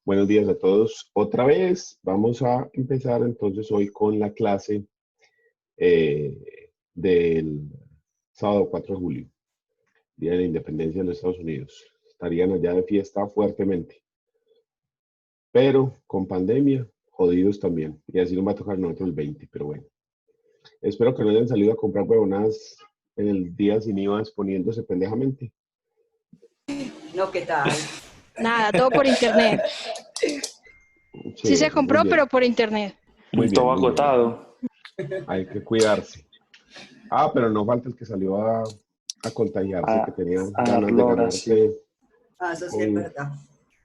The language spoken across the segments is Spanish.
Buenos días a todos. Otra vez vamos a empezar entonces hoy con la clase del sábado 4 de julio, Día de la Independencia de los Estados Unidos. Estarían allá de fiesta fuertemente, pero con pandemia, jodidos también. Y así nos va a tocar nosotros el 20, pero bueno. Espero que no hayan salido a comprar huevonadas en el día sin IVA exponiéndose pendejamente. No, ¿qué tal? Nada, todo por internet. Sí se muy compró, bien. pero por internet. Muy bien, Todo muy bien. agotado. Hay que cuidarse. Ah, pero no falta el que salió a contagiarse, que tenía A dar ganas de lora, sí. ganarse Eso sí es verdad.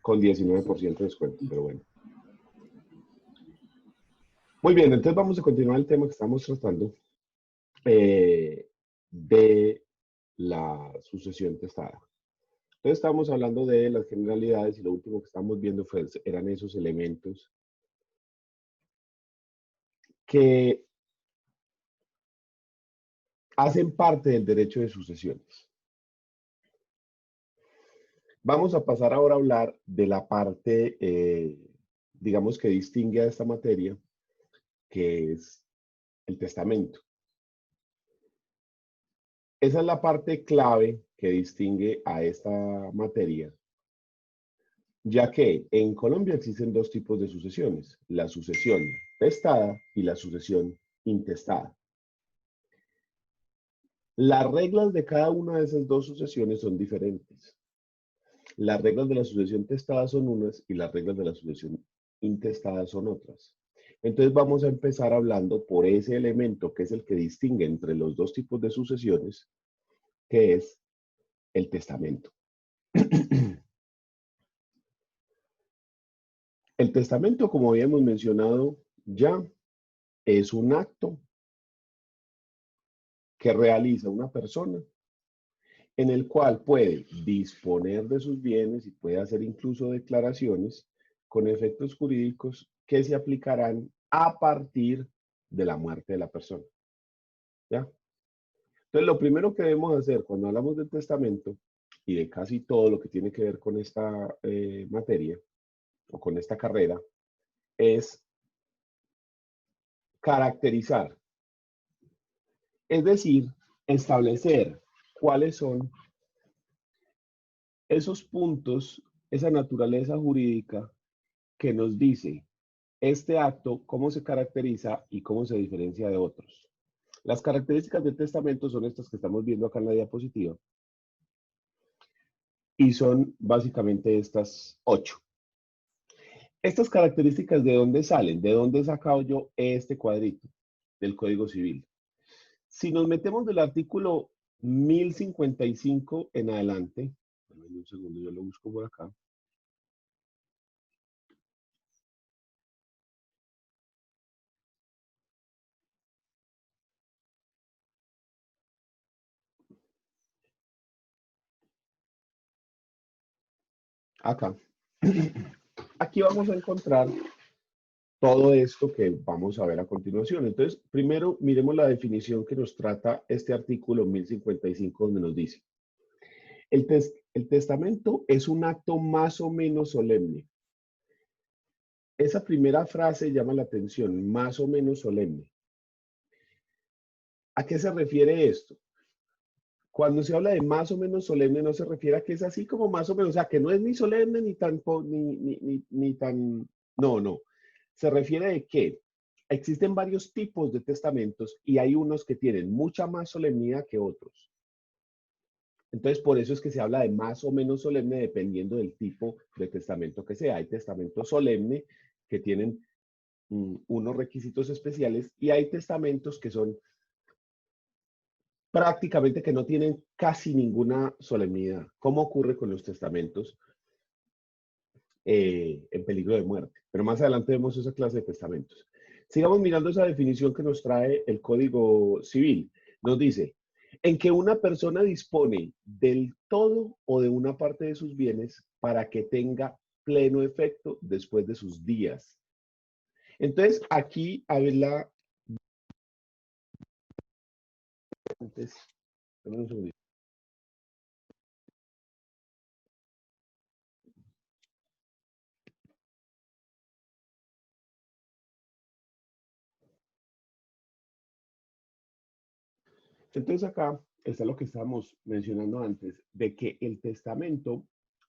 con 19% de descuento, pero bueno. Muy bien, entonces vamos a continuar el tema que estamos tratando de la sucesión testada. Entonces estamos hablando de las generalidades y lo último que estamos viendo eran esos elementos que hacen parte del derecho de sucesiones. Vamos a pasar ahora a hablar de la parte, digamos, que distingue a esta materia, que es el testamento. Esa es la parte clave que distingue a esta materia, ya que en Colombia existen dos tipos de sucesiones, la sucesión testada y la sucesión intestada. Las reglas de cada una de esas dos sucesiones son diferentes. Las reglas de la sucesión testada son unas y las reglas de la sucesión intestada son otras. Entonces vamos a empezar hablando por ese elemento que es el que distingue entre los dos tipos de sucesiones, que es el testamento. El testamento, como habíamos mencionado ya, es un acto que realiza una persona en el cual puede disponer de sus bienes y puede hacer incluso declaraciones con efectos jurídicos que se aplicarán a partir de la muerte de la persona. ¿Ya? Entonces, lo primero que debemos hacer cuando hablamos del testamento y de casi todo lo que tiene que ver con esta materia o con esta carrera es caracterizar, es decir, establecer cuáles son esos puntos, esa naturaleza jurídica que nos dice este acto, cómo se caracteriza y cómo se diferencia de otros. Las características del testamento son estas que estamos viendo acá en la diapositiva y son básicamente estas 8. Estas características, ¿de dónde salen? ¿De dónde he sacado yo este cuadrito? Del Código Civil. Si nos metemos del artículo 1055 en adelante, un segundo, yo lo busco por acá. Acá. Aquí vamos a encontrar todo esto que vamos a ver a continuación. Entonces, primero miremos la definición que nos trata este artículo 1055, donde nos dice, el testamento es un acto más o menos solemne. Esa primera frase llama la atención, más o menos solemne. ¿A qué se refiere esto? Cuando se habla de más o menos solemne, no se refiere a que es así como más o menos, o sea, que no es ni solemne ni tan, ni tan, no. Se refiere de que existen varios tipos de testamentos y hay unos que tienen mucha más solemnidad que otros. Entonces, por eso es que se habla de más o menos solemne dependiendo del tipo de testamento que sea. Hay testamentos solemne que tienen unos requisitos especiales y hay testamentos que son prácticamente que no tienen casi ninguna solemnidad. ¿Cómo ocurre con los testamentos en peligro de muerte? Pero más adelante vemos esa clase de testamentos. Sigamos mirando esa definición que nos trae el Código Civil. Nos dice, en que una persona dispone del todo o de una parte de sus bienes para que tenga pleno efecto después de sus días. Entonces, aquí habla... Antes, un segundito. Entonces acá está lo que estábamos mencionando antes, de que el testamento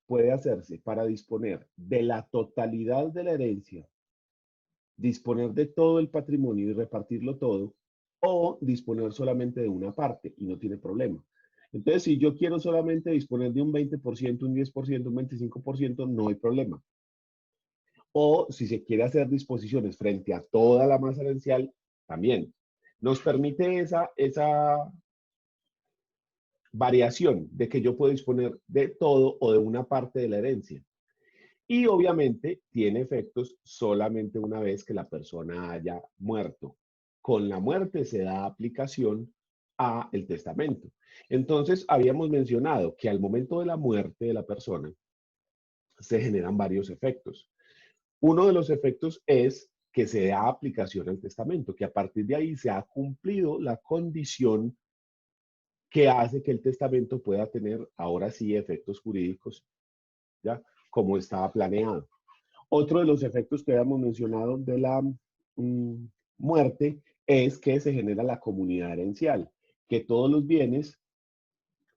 puede hacerse para disponer de la totalidad de la herencia, disponer de todo el patrimonio y repartirlo todo, o disponer solamente de una parte y no tiene problema. Entonces, si yo quiero solamente disponer de un 20%, un 10%, un 25%, no hay problema. O si se quiere hacer disposiciones frente a toda la masa herencial, también. Nos permite esa variación de que yo puedo disponer de todo o de una parte de la herencia. Y obviamente tiene efectos solamente una vez que la persona haya muerto. Con la muerte se da aplicación a el testamento. Entonces, habíamos mencionado que al momento de la muerte de la persona se generan varios efectos. Uno de los efectos es que se da aplicación al testamento, que a partir de ahí se ha cumplido la condición que hace que el testamento pueda tener ahora sí efectos jurídicos, ¿ya? Como estaba planeado. Otro de los efectos que habíamos mencionado de la muerte es que se genera la comunidad herencial, que todos los bienes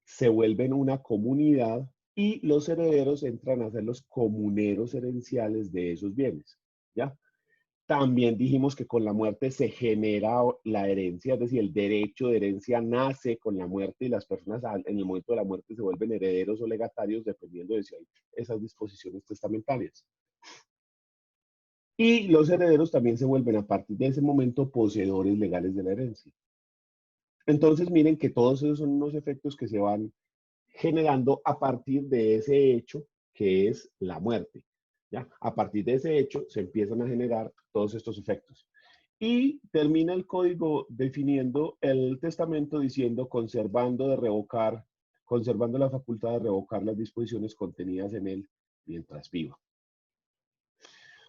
se vuelven una comunidad y los herederos entran a ser los comuneros herenciales de esos bienes, ¿ya? También dijimos que con la muerte se genera la herencia, es decir, el derecho de herencia nace con la muerte y las personas en el momento de la muerte se vuelven herederos o legatarios dependiendo de si hay esas disposiciones testamentarias. Y los herederos también se vuelven a partir de ese momento poseedores legales de la herencia. Entonces miren que todos esos son unos efectos que se van generando a partir de ese hecho que es la muerte. ¿Ya? A partir de ese hecho se empiezan a generar todos estos efectos. Y termina el código definiendo el testamento diciendo conservando la facultad de revocar las disposiciones contenidas en él mientras viva.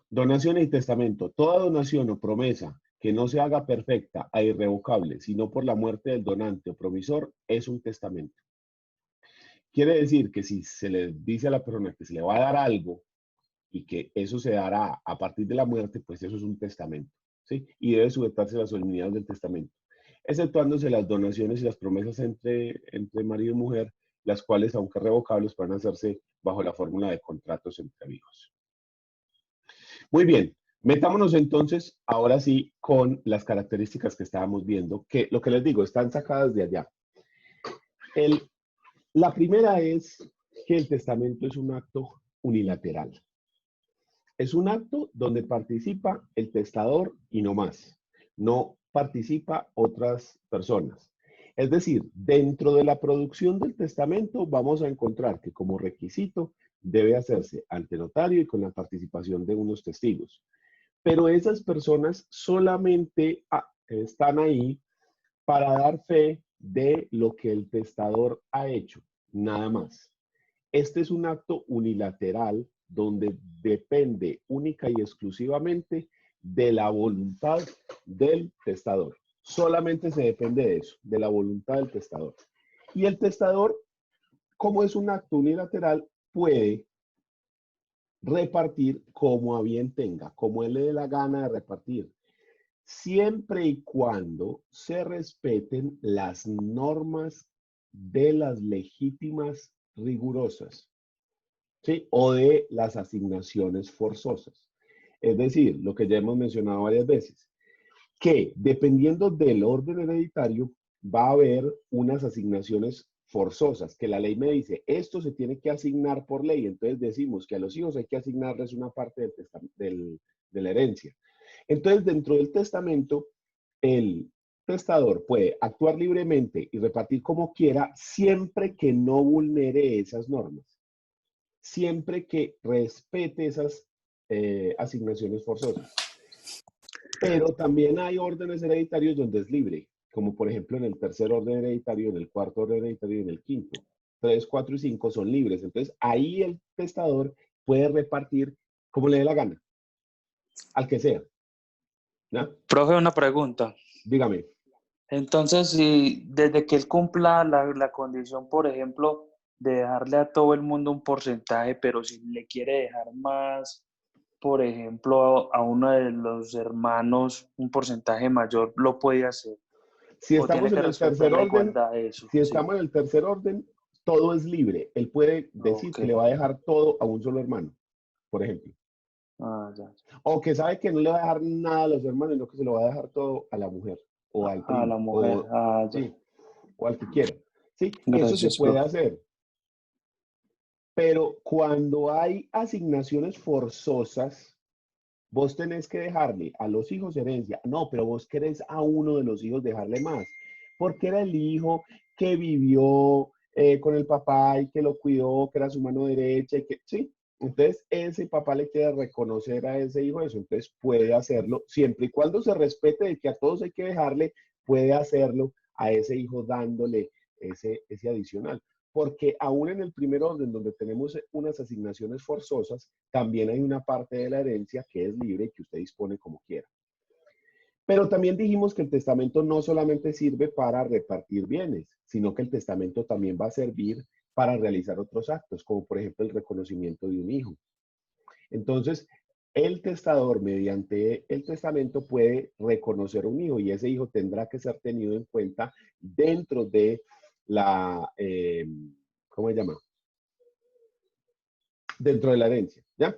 Donación y testamento. Toda donación o promesa que no se haga perfecta e irrevocable, sino por la muerte del donante o promisor, es un testamento. Quiere decir que si se le dice a la persona que se le va a dar algo y que eso se dará a partir de la muerte, pues eso es un testamento, ¿sí? Y debe sujetarse a las solemnidades del testamento, exceptuándose las donaciones y las promesas entre marido y mujer, las cuales, aunque revocables, pueden hacerse bajo la fórmula de contratos entre amigos. Muy bien, metámonos entonces ahora sí con las características que estábamos viendo, que lo que les digo, están sacadas de allá. La primera es que el testamento es un acto unilateral. Es un acto donde participa el testador y no más. No participa otras personas. Es decir, dentro de la producción del testamento vamos a encontrar que como requisito debe hacerse ante notario y con la participación de unos testigos. Pero esas personas solamente están ahí para dar fe de lo que el testador ha hecho, nada más. Este es un acto unilateral donde depende única y exclusivamente de la voluntad del testador. Solamente se depende de eso, de la voluntad del testador. Y el testador, como es un acto unilateral, puede repartir como a bien tenga, como él le dé la gana de repartir, siempre y cuando se respeten las normas de las legítimas rigurosas, ¿sí? O de las asignaciones forzosas. Es decir, lo que ya hemos mencionado varias veces, que dependiendo del orden hereditario va a haber unas asignaciones forzosas, que la ley me dice, esto se tiene que asignar por ley, entonces decimos que a los hijos hay que asignarles una parte de la herencia. Entonces, dentro del testamento, el testador puede actuar libremente y repartir como quiera, siempre que no vulnere esas normas, siempre que respete esas asignaciones forzosas. Pero también hay órdenes hereditarios donde es libre, como por ejemplo en el tercer orden hereditario, en el cuarto orden hereditario y en el quinto. 3, 4 y 5 son libres. Entonces, ahí el testador puede repartir como le dé la gana, al que sea. ¿No? Profe, una pregunta. Dígame. Entonces, si desde que él cumpla la condición, por ejemplo, de dejarle a todo el mundo un porcentaje, pero si le quiere dejar más, por ejemplo, a uno de los hermanos un porcentaje mayor, lo puede hacer. Si o tiene estamos que en el respetar tercer la orden, igualdad de eso, si sí. estamos en el tercer orden, todo es libre. Él puede decir Ok. que le va a dejar todo a un solo hermano, por ejemplo. Ah, ya. O que sabe que no le va a dejar nada a los hermanos, sino que se lo va a dejar todo a la mujer o al A la primo, mujer. o, Ah, ya. sí, o al que quiera. Sí, eso se Gracias, puede profe. hacer. Pero cuando hay asignaciones forzosas, vos tenés que dejarle a los hijos herencia. No, pero vos querés a uno de los hijos dejarle más, porque era el hijo que vivió con el papá y que lo cuidó, que era su mano derecha, y que, sí. Entonces, ese papá le quiere reconocer a ese hijo eso, entonces puede hacerlo, siempre y cuando se respete de que a todos hay que dejarle, puede hacerlo a ese hijo dándole ese adicional. Porque aún en el primer orden, donde tenemos unas asignaciones forzosas, también hay una parte de la herencia que es libre y que usted dispone como quiera. Pero también dijimos que el testamento no solamente sirve para repartir bienes, sino que el testamento también va a servir para realizar otros actos, como por ejemplo el reconocimiento de un hijo. Entonces, el testador, mediante el testamento, puede reconocer un hijo y ese hijo tendrá que ser tenido en cuenta dentro de la, ¿cómo se llama? Dentro de la herencia, ¿ya?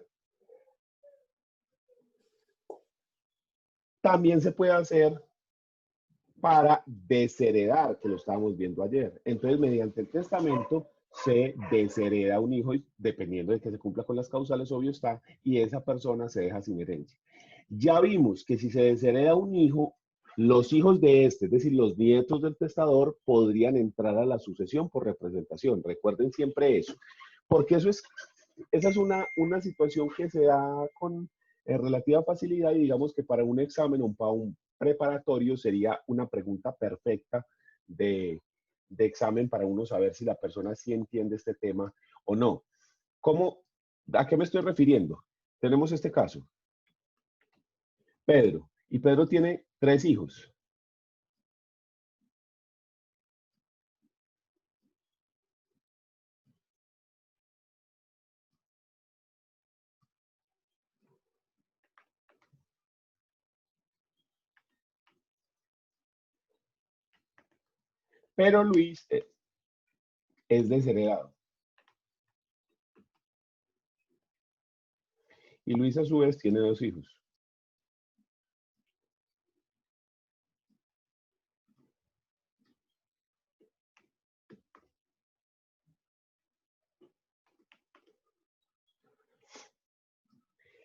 También se puede hacer para desheredar, que lo estábamos viendo ayer. Entonces, mediante el testamento se deshereda un hijo, dependiendo de que se cumpla con las causales, obvio está, y esa persona se deja sin herencia. Ya vimos que si se deshereda un hijo, los hijos de este, es decir, los nietos del testador, podrían entrar a la sucesión por representación. Recuerden siempre eso, porque esa es una situación que se da con relativa facilidad y digamos que para un examen o para un preparatorio sería una pregunta perfecta de examen para uno saber si la persona sí entiende este tema o no. ¿Cómo, ¿A qué me estoy refiriendo? Tenemos este caso. Pedro. Y Pedro tiene 3 hijos. Pero Luis es desheredado. Y Luis a su vez tiene 2 hijos.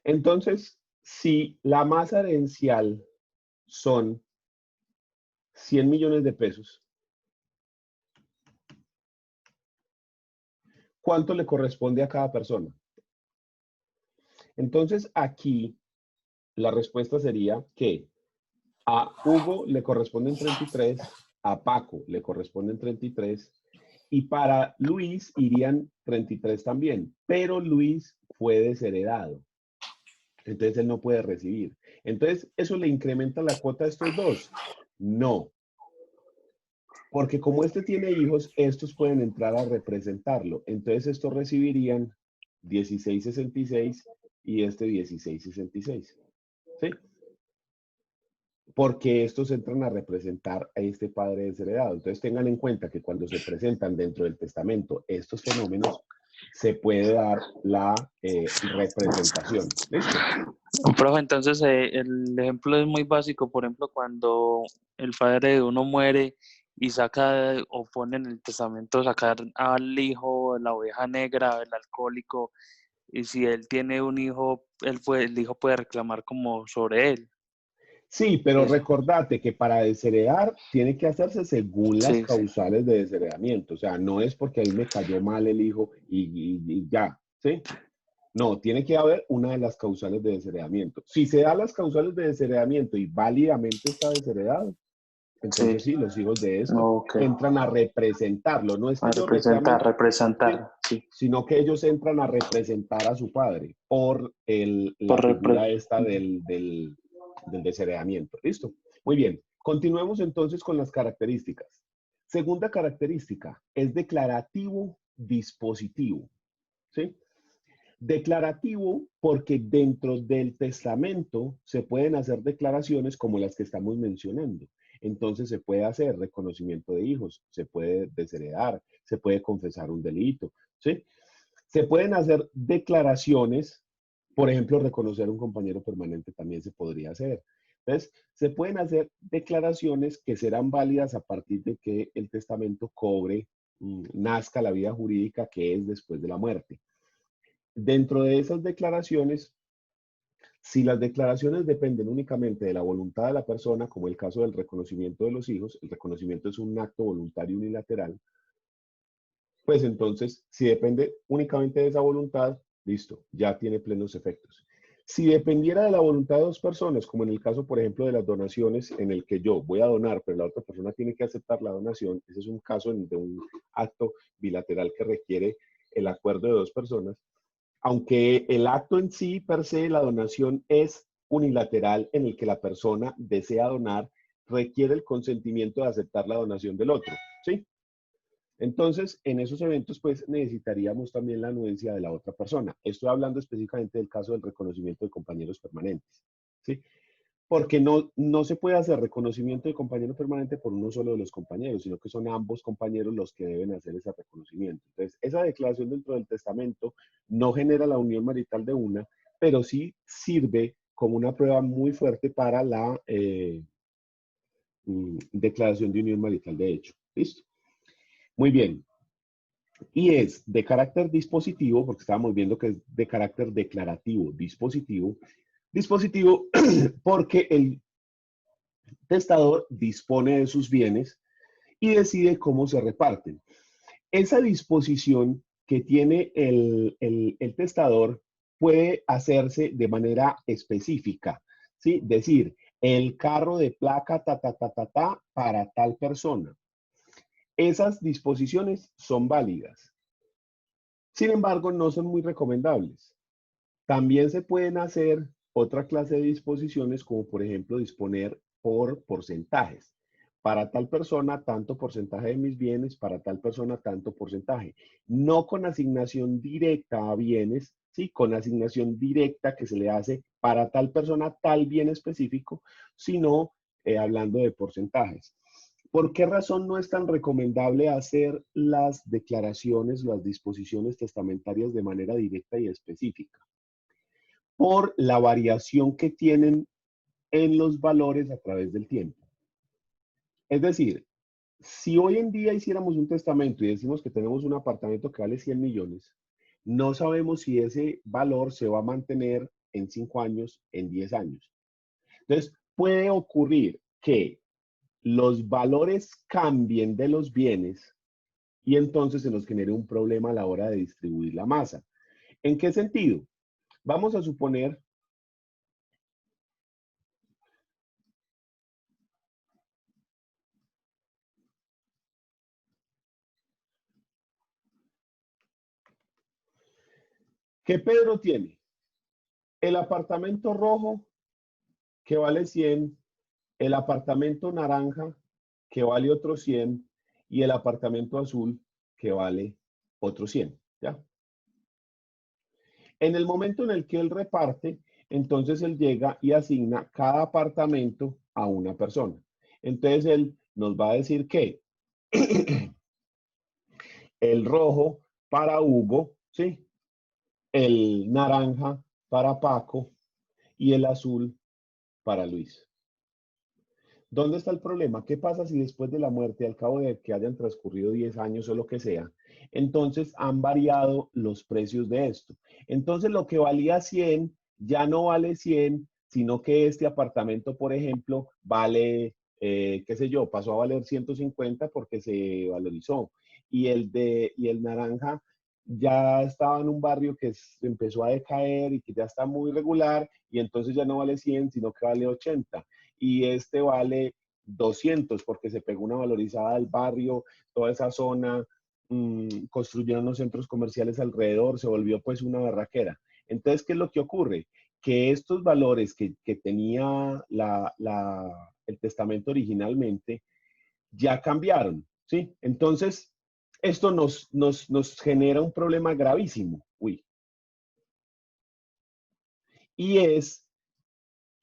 Entonces, si la masa herencial son 100 millones de pesos, ¿cuánto le corresponde a cada persona? Entonces, aquí la respuesta sería que a Hugo le corresponden 33, a Paco le corresponden 33 y para Luis irían 33 también, pero Luis fue desheredado. Entonces él no puede recibir. Entonces, ¿eso le incrementa la cuota a estos dos? No, porque como este tiene hijos, estos pueden entrar a representarlo. Entonces, estos recibirían 1666 y este 1666. ¿Sí? Porque estos entran a representar a este padre desheredado. Entonces, tengan en cuenta que cuando se presentan dentro del testamento estos fenómenos, se puede dar la representación. ¿Listo? Profe, entonces el ejemplo es muy básico. Por ejemplo, cuando el padre de uno muere y saca o pone en el testamento sacar al hijo, la oveja negra, el alcohólico, y si él tiene un hijo, el hijo puede reclamar como sobre él. Sí, pero Eso. recordate que para desheredar tiene que hacerse según las Sí, sí. causales de desheredamiento. O sea, no es porque a mí me cayó mal el hijo y ya, ¿sí? No, tiene que haber una de las causales de desheredamiento. Si se da las causales de desheredamiento y válidamente está desheredado, Sí. entonces sí, los hijos de este Ok. entran a representarlo. No es que A ellos reclamen, representar, sí, sí. sino que ellos entran a representar a su padre por la Por figura esta del desheredamiento. ¿Listo? Muy bien. Continuemos entonces con las características. Segunda característica, es declarativo dispositivo. ¿Sí? Declarativo porque dentro del testamento se pueden hacer declaraciones como las que estamos mencionando. entonces se puede hacer reconocimiento de hijos, se puede desheredar, se puede confesar un delito, ¿sí? Se pueden hacer declaraciones, por ejemplo, reconocer un compañero permanente también se podría hacer. Entonces, se pueden hacer declaraciones que serán válidas a partir de que el testamento cobre, nazca la vida jurídica que es después de la muerte. Dentro de esas declaraciones, si las declaraciones dependen únicamente de la voluntad de la persona, como el caso del reconocimiento de los hijos, el reconocimiento es un acto voluntario unilateral, pues entonces, si depende únicamente de esa voluntad, listo, ya tiene plenos efectos. Si dependiera de la voluntad de dos personas, como en el caso, por ejemplo, de las donaciones, en el que yo voy a donar, pero la otra persona tiene que aceptar la donación, ese es un caso de un acto bilateral que requiere el acuerdo de dos personas, aunque el acto en sí, per se, la donación es unilateral en el que la persona desea donar, requiere el consentimiento de aceptar la donación del otro, ¿sí? Entonces, en esos eventos, pues, necesitaríamos también la anuencia de la otra persona. Estoy hablando específicamente del caso del reconocimiento de compañeros permanentes, ¿sí? Porque no se puede hacer reconocimiento de compañero permanente por uno solo de los compañeros, sino que son ambos compañeros los que deben hacer ese reconocimiento. Entonces, esa declaración dentro del testamento no genera la unión marital de una, pero sí sirve como una prueba muy fuerte para la declaración de unión marital de hecho. ¿Listo? Muy bien. Y es de carácter dispositivo, porque estábamos viendo que es de carácter declarativo, dispositivo. Dispositivo porque el testador dispone de sus bienes y decide cómo se reparten. Esa disposición que tiene el testador puede hacerse de manera específica, ¿sí? Decir, el carro de placa para tal persona. Esas disposiciones son válidas. Sin embargo, no son muy recomendables. También se pueden hacer otra clase de disposiciones, como por ejemplo disponer por porcentajes. Para tal persona, tanto porcentaje de mis bienes, para tal persona, tanto porcentaje. No con asignación directa a bienes, sí, con asignación directa que se le hace para tal persona, tal bien específico, sino hablando de porcentajes. ¿Por qué razón no es tan recomendable hacer las declaraciones, las disposiciones testamentarias de manera directa y específica? Por la variación que tienen en los valores a través del tiempo. Es decir, si hoy en día hiciéramos un testamento y decimos que tenemos un apartamento que vale 100 millones, no sabemos si ese valor se va a mantener en 5 años, en 10 años. Entonces, puede ocurrir que los valores cambien de los bienes y entonces se nos genere un problema a la hora de distribuir la masa. ¿En qué sentido? Vamos a suponer que Pedro tiene el apartamento rojo que vale 100, el apartamento naranja que vale otro 100 y el apartamento azul que vale otro 100, ¿ya? En el momento en el que él reparte, entonces él llega y asigna cada apartamento a una persona. Entonces él nos va a decir que el rojo para Hugo, ¿sí? El naranja para Paco y el azul para Luis. ¿Dónde está el problema? ¿Qué pasa si después de la muerte, al cabo de que hayan transcurrido 10 años o lo que sea, entonces han variado los precios de esto? Entonces lo que valía 100 ya no vale 100, sino que este apartamento, por ejemplo, vale, qué sé yo, pasó a valer 150 porque se valorizó. Y el naranja ya estaba en un barrio que empezó a decaer y que ya está muy regular y entonces ya no vale 100, sino que vale 80. Y este vale 200 porque se pegó una valorizada del barrio, toda esa zona, construyeron los centros comerciales alrededor, se volvió pues una barraquera. Entonces, ¿qué es lo que ocurre? Que estos valores que tenía el testamento originalmente ya cambiaron, ¿sí? Entonces, esto nos genera un problema gravísimo, y es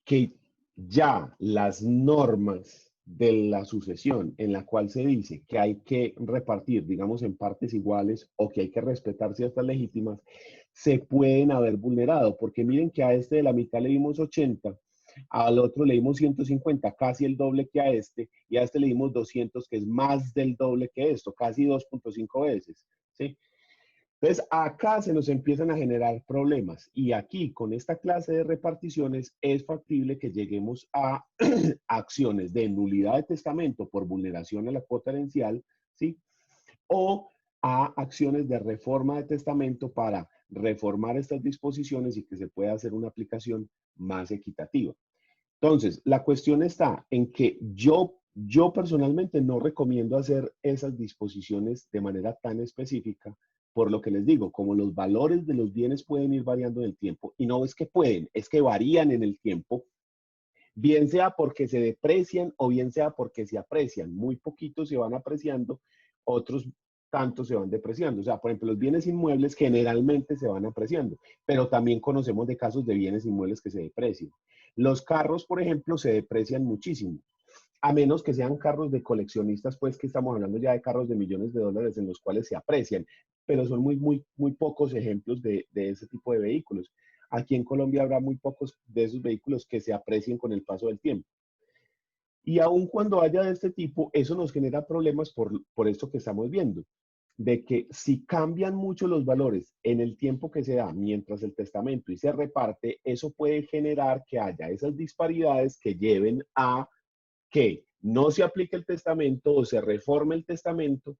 que ya las normas de la sucesión en la cual se dice que hay que repartir, digamos, en partes iguales o que hay que respetar ciertas legítimas, se pueden haber vulnerado, porque miren que a este de la mitad le dimos 80, al otro le dimos 150, casi el doble que a este, y a este le dimos 200, que es más del doble que esto, casi 2.5 veces, ¿sí? Entonces, acá se nos empiezan a generar problemas y aquí, con esta clase de reparticiones, es factible que lleguemos a acciones de nulidad de testamento por vulneración a la cuota herencial, ¿sí? O a acciones de reforma de testamento para reformar estas disposiciones y que se pueda hacer una aplicación más equitativa. Entonces, la cuestión está en que yo personalmente no recomiendo hacer esas disposiciones de manera tan específica, por lo que les digo, como los valores de los bienes pueden ir variando en el tiempo, y no es que pueden, es que varían en el tiempo, bien sea porque se deprecian o bien sea porque se aprecian. Muy poquitos se van apreciando, otros tantos se van depreciando. O sea, por ejemplo, los bienes inmuebles generalmente se van apreciando, pero también conocemos de casos de bienes inmuebles que se deprecian. Los carros, por ejemplo, se deprecian muchísimo, a menos que sean carros de coleccionistas, pues que estamos hablando ya de carros de millones de dólares en los cuales se aprecian, pero son muy pocos ejemplos de ese tipo de vehículos. Aquí en Colombia habrá muy pocos de esos vehículos que se aprecien con el paso del tiempo. Y aun cuando haya de este tipo, eso nos genera problemas por esto que estamos viendo, de que si cambian mucho los valores en el tiempo que se da mientras el testamento y se reparte, eso puede generar que haya esas disparidades que lleven a que no se aplique el testamento o se reforme el testamento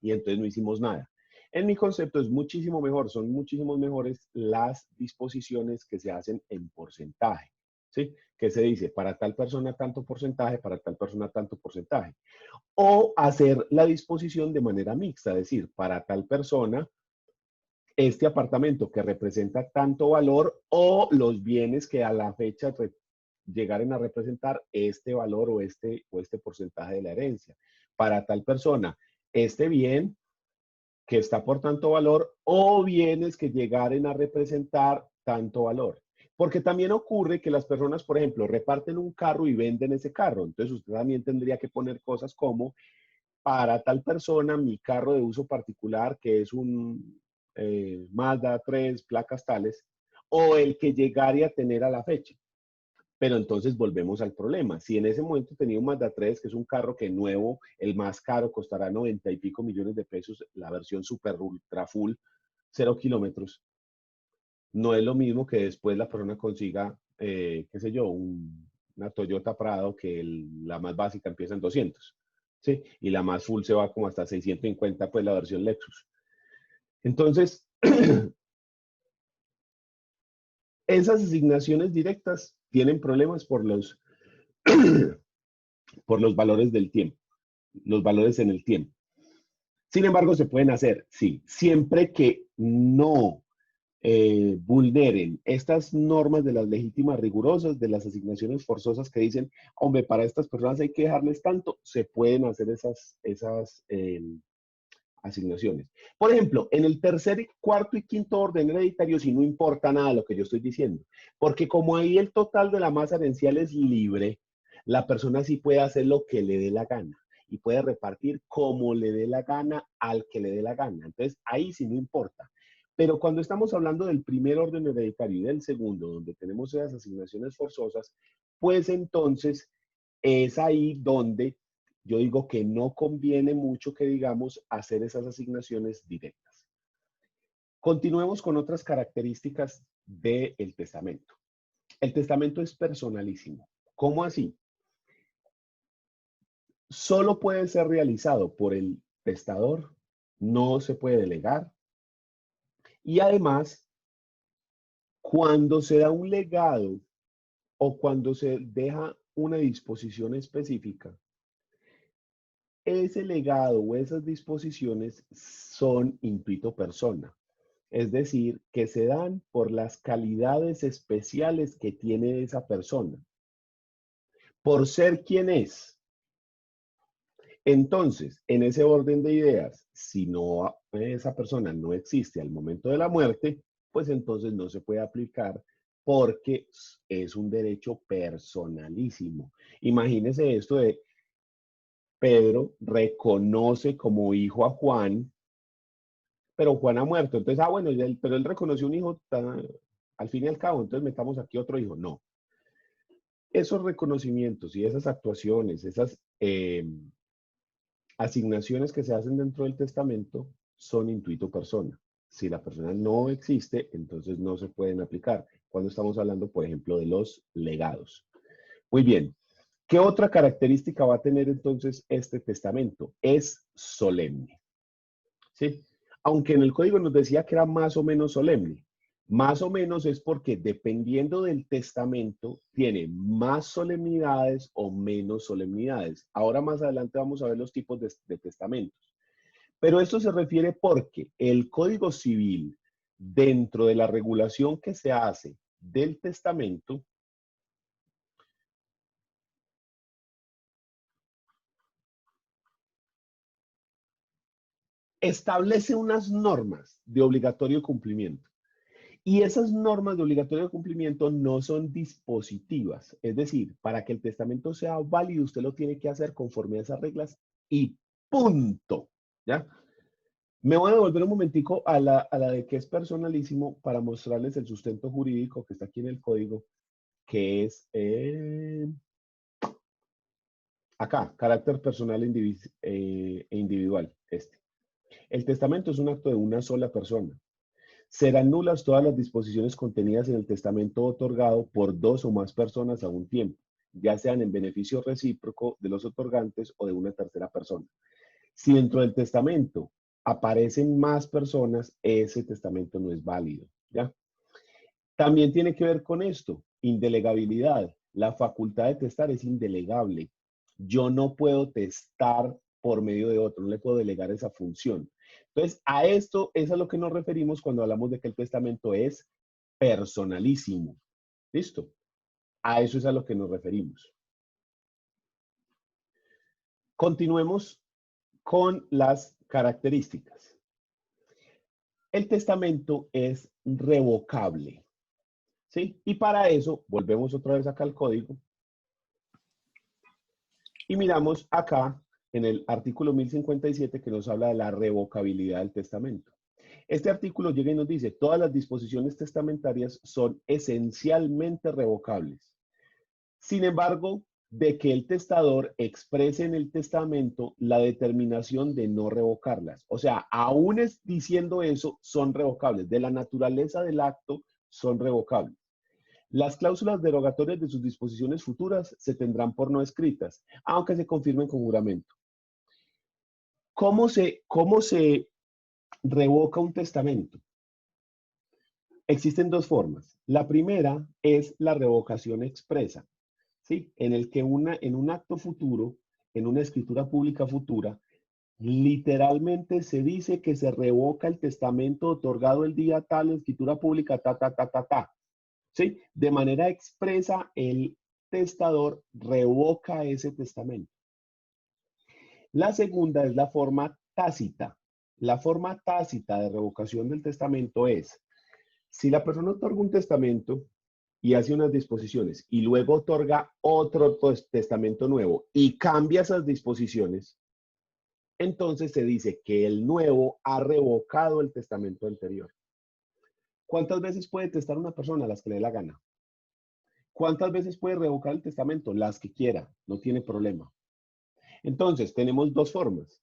y entonces no hicimos nada. En mi concepto es muchísimo mejor, son muchísimo mejores las disposiciones que se hacen en porcentaje, ¿sí? Que se dice, para tal persona tanto porcentaje, para tal persona tanto porcentaje. O hacer la disposición de manera mixta, es decir, para tal persona, este apartamento que representa tanto valor o los bienes que a la fecha llegaren a representar este valor o este porcentaje de la herencia. Para tal persona, este bien que está por tanto valor o bienes que llegaren a representar tanto valor. Porque también ocurre que las personas, por ejemplo, reparten un carro y venden ese carro. Entonces usted también tendría que poner cosas como, para tal persona, mi carro de uso particular, que es un Mazda 3, placas tales, o el que llegare a tener a la fecha. Pero entonces volvemos al problema. Si en ese momento tenía un Mazda 3, que es un carro que nuevo, el más caro, costará 90 y pico millones de pesos, la versión super ultra full, 0 kilómetros, no es lo mismo que después la persona consiga, qué sé yo, una Toyota Prado que la más básica empieza en 200, ¿sí? Y la más full se va como hasta 650, pues la versión Lexus. Entonces, esas asignaciones directas tienen problemas por los valores del tiempo, los valores en el tiempo. Sin embargo, se pueden hacer, sí, siempre que no vulneren estas normas de las legítimas rigurosas, de las asignaciones forzosas que dicen, hombre, para estas personas hay que dejarles tanto, se pueden hacer esas asignaciones. Por ejemplo, en el tercer, cuarto y quinto orden hereditario, sí no importa nada lo que yo estoy diciendo, porque como ahí el total de la masa herencial es libre, la persona sí puede hacer lo que le dé la gana y puede repartir como le dé la gana al que le dé la gana. Entonces, ahí sí no importa. Pero cuando estamos hablando del primer orden hereditario y del segundo, donde tenemos esas asignaciones forzosas, pues entonces es ahí donde yo digo que no conviene mucho que digamos hacer esas asignaciones directas. Continuemos con otras características del testamento. El testamento es personalísimo. ¿Cómo así? Solo puede ser realizado por el testador, no se puede delegar. Y además, cuando se da un legado o cuando se deja una disposición específica, ese legado o esas disposiciones son intuito persona. Es decir, que se dan por las calidades especiales que tiene esa persona, por ser quien es. Entonces, en ese orden de ideas, si no, esa persona no existe al momento de la muerte, pues entonces no se puede aplicar porque es un derecho personalísimo. Imagínese esto de Pedro reconoce como hijo a Juan, pero Juan ha muerto. Entonces, bueno, pero él reconoció un hijo al fin y al cabo, entonces metamos aquí otro hijo. No. Esos reconocimientos y esas actuaciones, esas asignaciones que se hacen dentro del testamento son intuito persona. Si la persona no existe, entonces no se pueden aplicar. Cuando estamos hablando, por ejemplo, de los legados. Muy bien. ¿Qué otra característica va a tener entonces este testamento? Es solemne. ¿Sí? Aunque en el código nos decía que era más o menos solemne. Más o menos es porque dependiendo del testamento tiene más solemnidades o menos solemnidades. Ahora más adelante vamos a ver los tipos de testamentos. Pero esto se refiere porque el Código Civil, dentro de la regulación que se hace del testamento, establece unas normas de obligatorio cumplimiento. Y esas normas de obligatorio cumplimiento no son dispositivas. Es decir, para que el testamento sea válido, usted lo tiene que hacer conforme a esas reglas y punto. ¿Ya? Me voy a devolver un momentico a la de que es personalísimo para mostrarles el sustento jurídico que está aquí en el código, que es acá, carácter personal e individual. El testamento es un acto de una sola persona. Serán nulas todas las disposiciones contenidas en el testamento otorgado por dos o más personas a un tiempo, ya sean en beneficio recíproco de los otorgantes o de una tercera persona. Si dentro del testamento aparecen más personas, ese testamento no es válido, ¿ya? También tiene que ver con esto, indelegabilidad. La facultad de testar es indelegable. Yo no puedo testar por medio de otro, no le puedo delegar esa función. Entonces, a esto es a lo que nos referimos cuando hablamos de que el testamento es personalísimo. ¿Listo? A eso es a lo que nos referimos. Continuemos con las características. El testamento es revocable. ¿Sí? Y para eso, volvemos otra vez acá al código. Y miramos acá en el artículo 1057 que nos habla de la revocabilidad del testamento. Este artículo llega y nos dice, todas las disposiciones testamentarias son esencialmente revocables. Sin embargo, de que el testador exprese en el testamento la determinación de no revocarlas. O sea, aún diciendo eso, son revocables. De la naturaleza del acto, son revocables. Las cláusulas derogatorias de sus disposiciones futuras se tendrán por no escritas, aunque se confirmen con juramento. ¿Cómo se revoca un testamento? Existen dos formas. La primera es la revocación expresa, ¿sí? En el que en un acto futuro, en una escritura pública futura, literalmente se dice que se revoca el testamento otorgado el día tal, en escritura pública, ta. ¿Sí? De manera expresa, el testador revoca ese testamento. La segunda es la forma tácita. La forma tácita de revocación del testamento es, si la persona otorga un testamento y hace unas disposiciones y luego otorga otro testamento nuevo y cambia esas disposiciones, entonces se dice que el nuevo ha revocado el testamento anterior. ¿Cuántas veces puede testar una persona? Las que le dé la gana. ¿Cuántas veces puede revocar el testamento? Las que quiera, no tiene problema. Entonces, tenemos dos formas.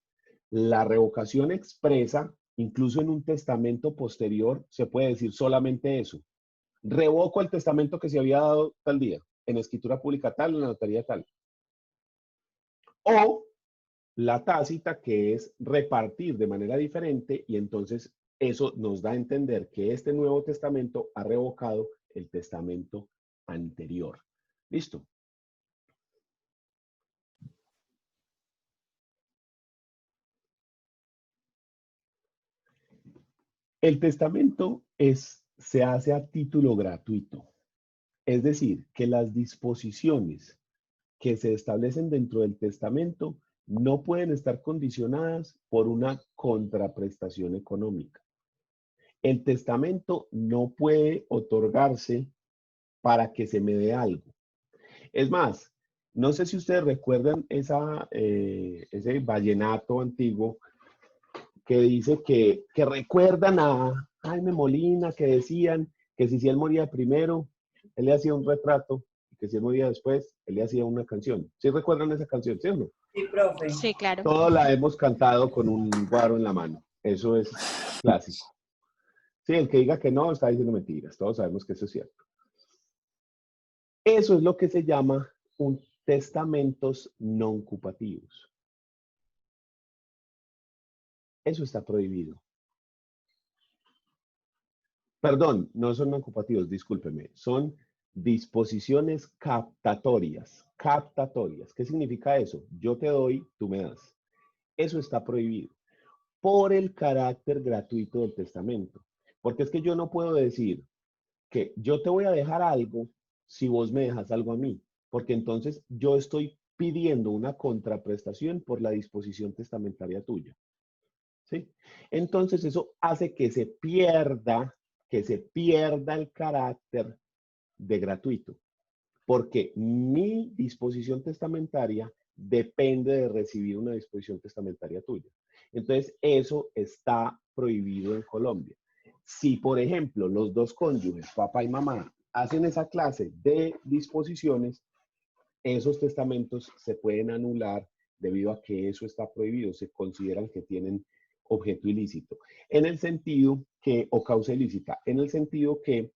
La revocación expresa, incluso en un testamento posterior, se puede decir solamente eso. Revoco el testamento que se había dado tal día, en escritura pública tal, en la notaría tal. O la tácita, que es repartir de manera diferente, y entonces eso nos da a entender que este Nuevo Testamento ha revocado el testamento anterior. ¿Listo? El testamento se hace a título gratuito. Es decir, que las disposiciones que se establecen dentro del testamento no pueden estar condicionadas por una contraprestación económica. El testamento no puede otorgarse para que se me dé algo. Es más, no sé si ustedes recuerdan ese vallenato antiguo que dice que recuerdan a Jaime Molina, que decían que si él moría primero, él le hacía un retrato, y que si él moría después, él le hacía una canción. ¿Sí recuerdan esa canción, sí o no? Sí, profe. Sí, claro. Todos la hemos cantado con un guaro en la mano. Eso es clásico. Sí, el que diga que no, está diciendo mentiras. Todos sabemos que eso es cierto. Eso es lo que se llama un testamentos no ocupativos. Eso está prohibido. Perdón, no son no ocupativos, discúlpeme. Son disposiciones captatorias. Captatorias. ¿Qué significa eso? Yo te doy, tú me das. Eso está prohibido por el carácter gratuito del testamento. Porque es que yo no puedo decir que yo te voy a dejar algo si vos me dejas algo a mí. Porque entonces yo estoy pidiendo una contraprestación por la disposición testamentaria tuya. ¿Sí? Entonces eso hace que se pierda el carácter de gratuito, porque mi disposición testamentaria depende de recibir una disposición testamentaria tuya. Entonces eso está prohibido en Colombia. Si, por ejemplo, los dos cónyuges, papá y mamá, hacen esa clase de disposiciones, esos testamentos se pueden anular debido a que eso está prohibido. Se consideran que tienen objeto ilícito. En el sentido que, o causa ilícita, en el sentido que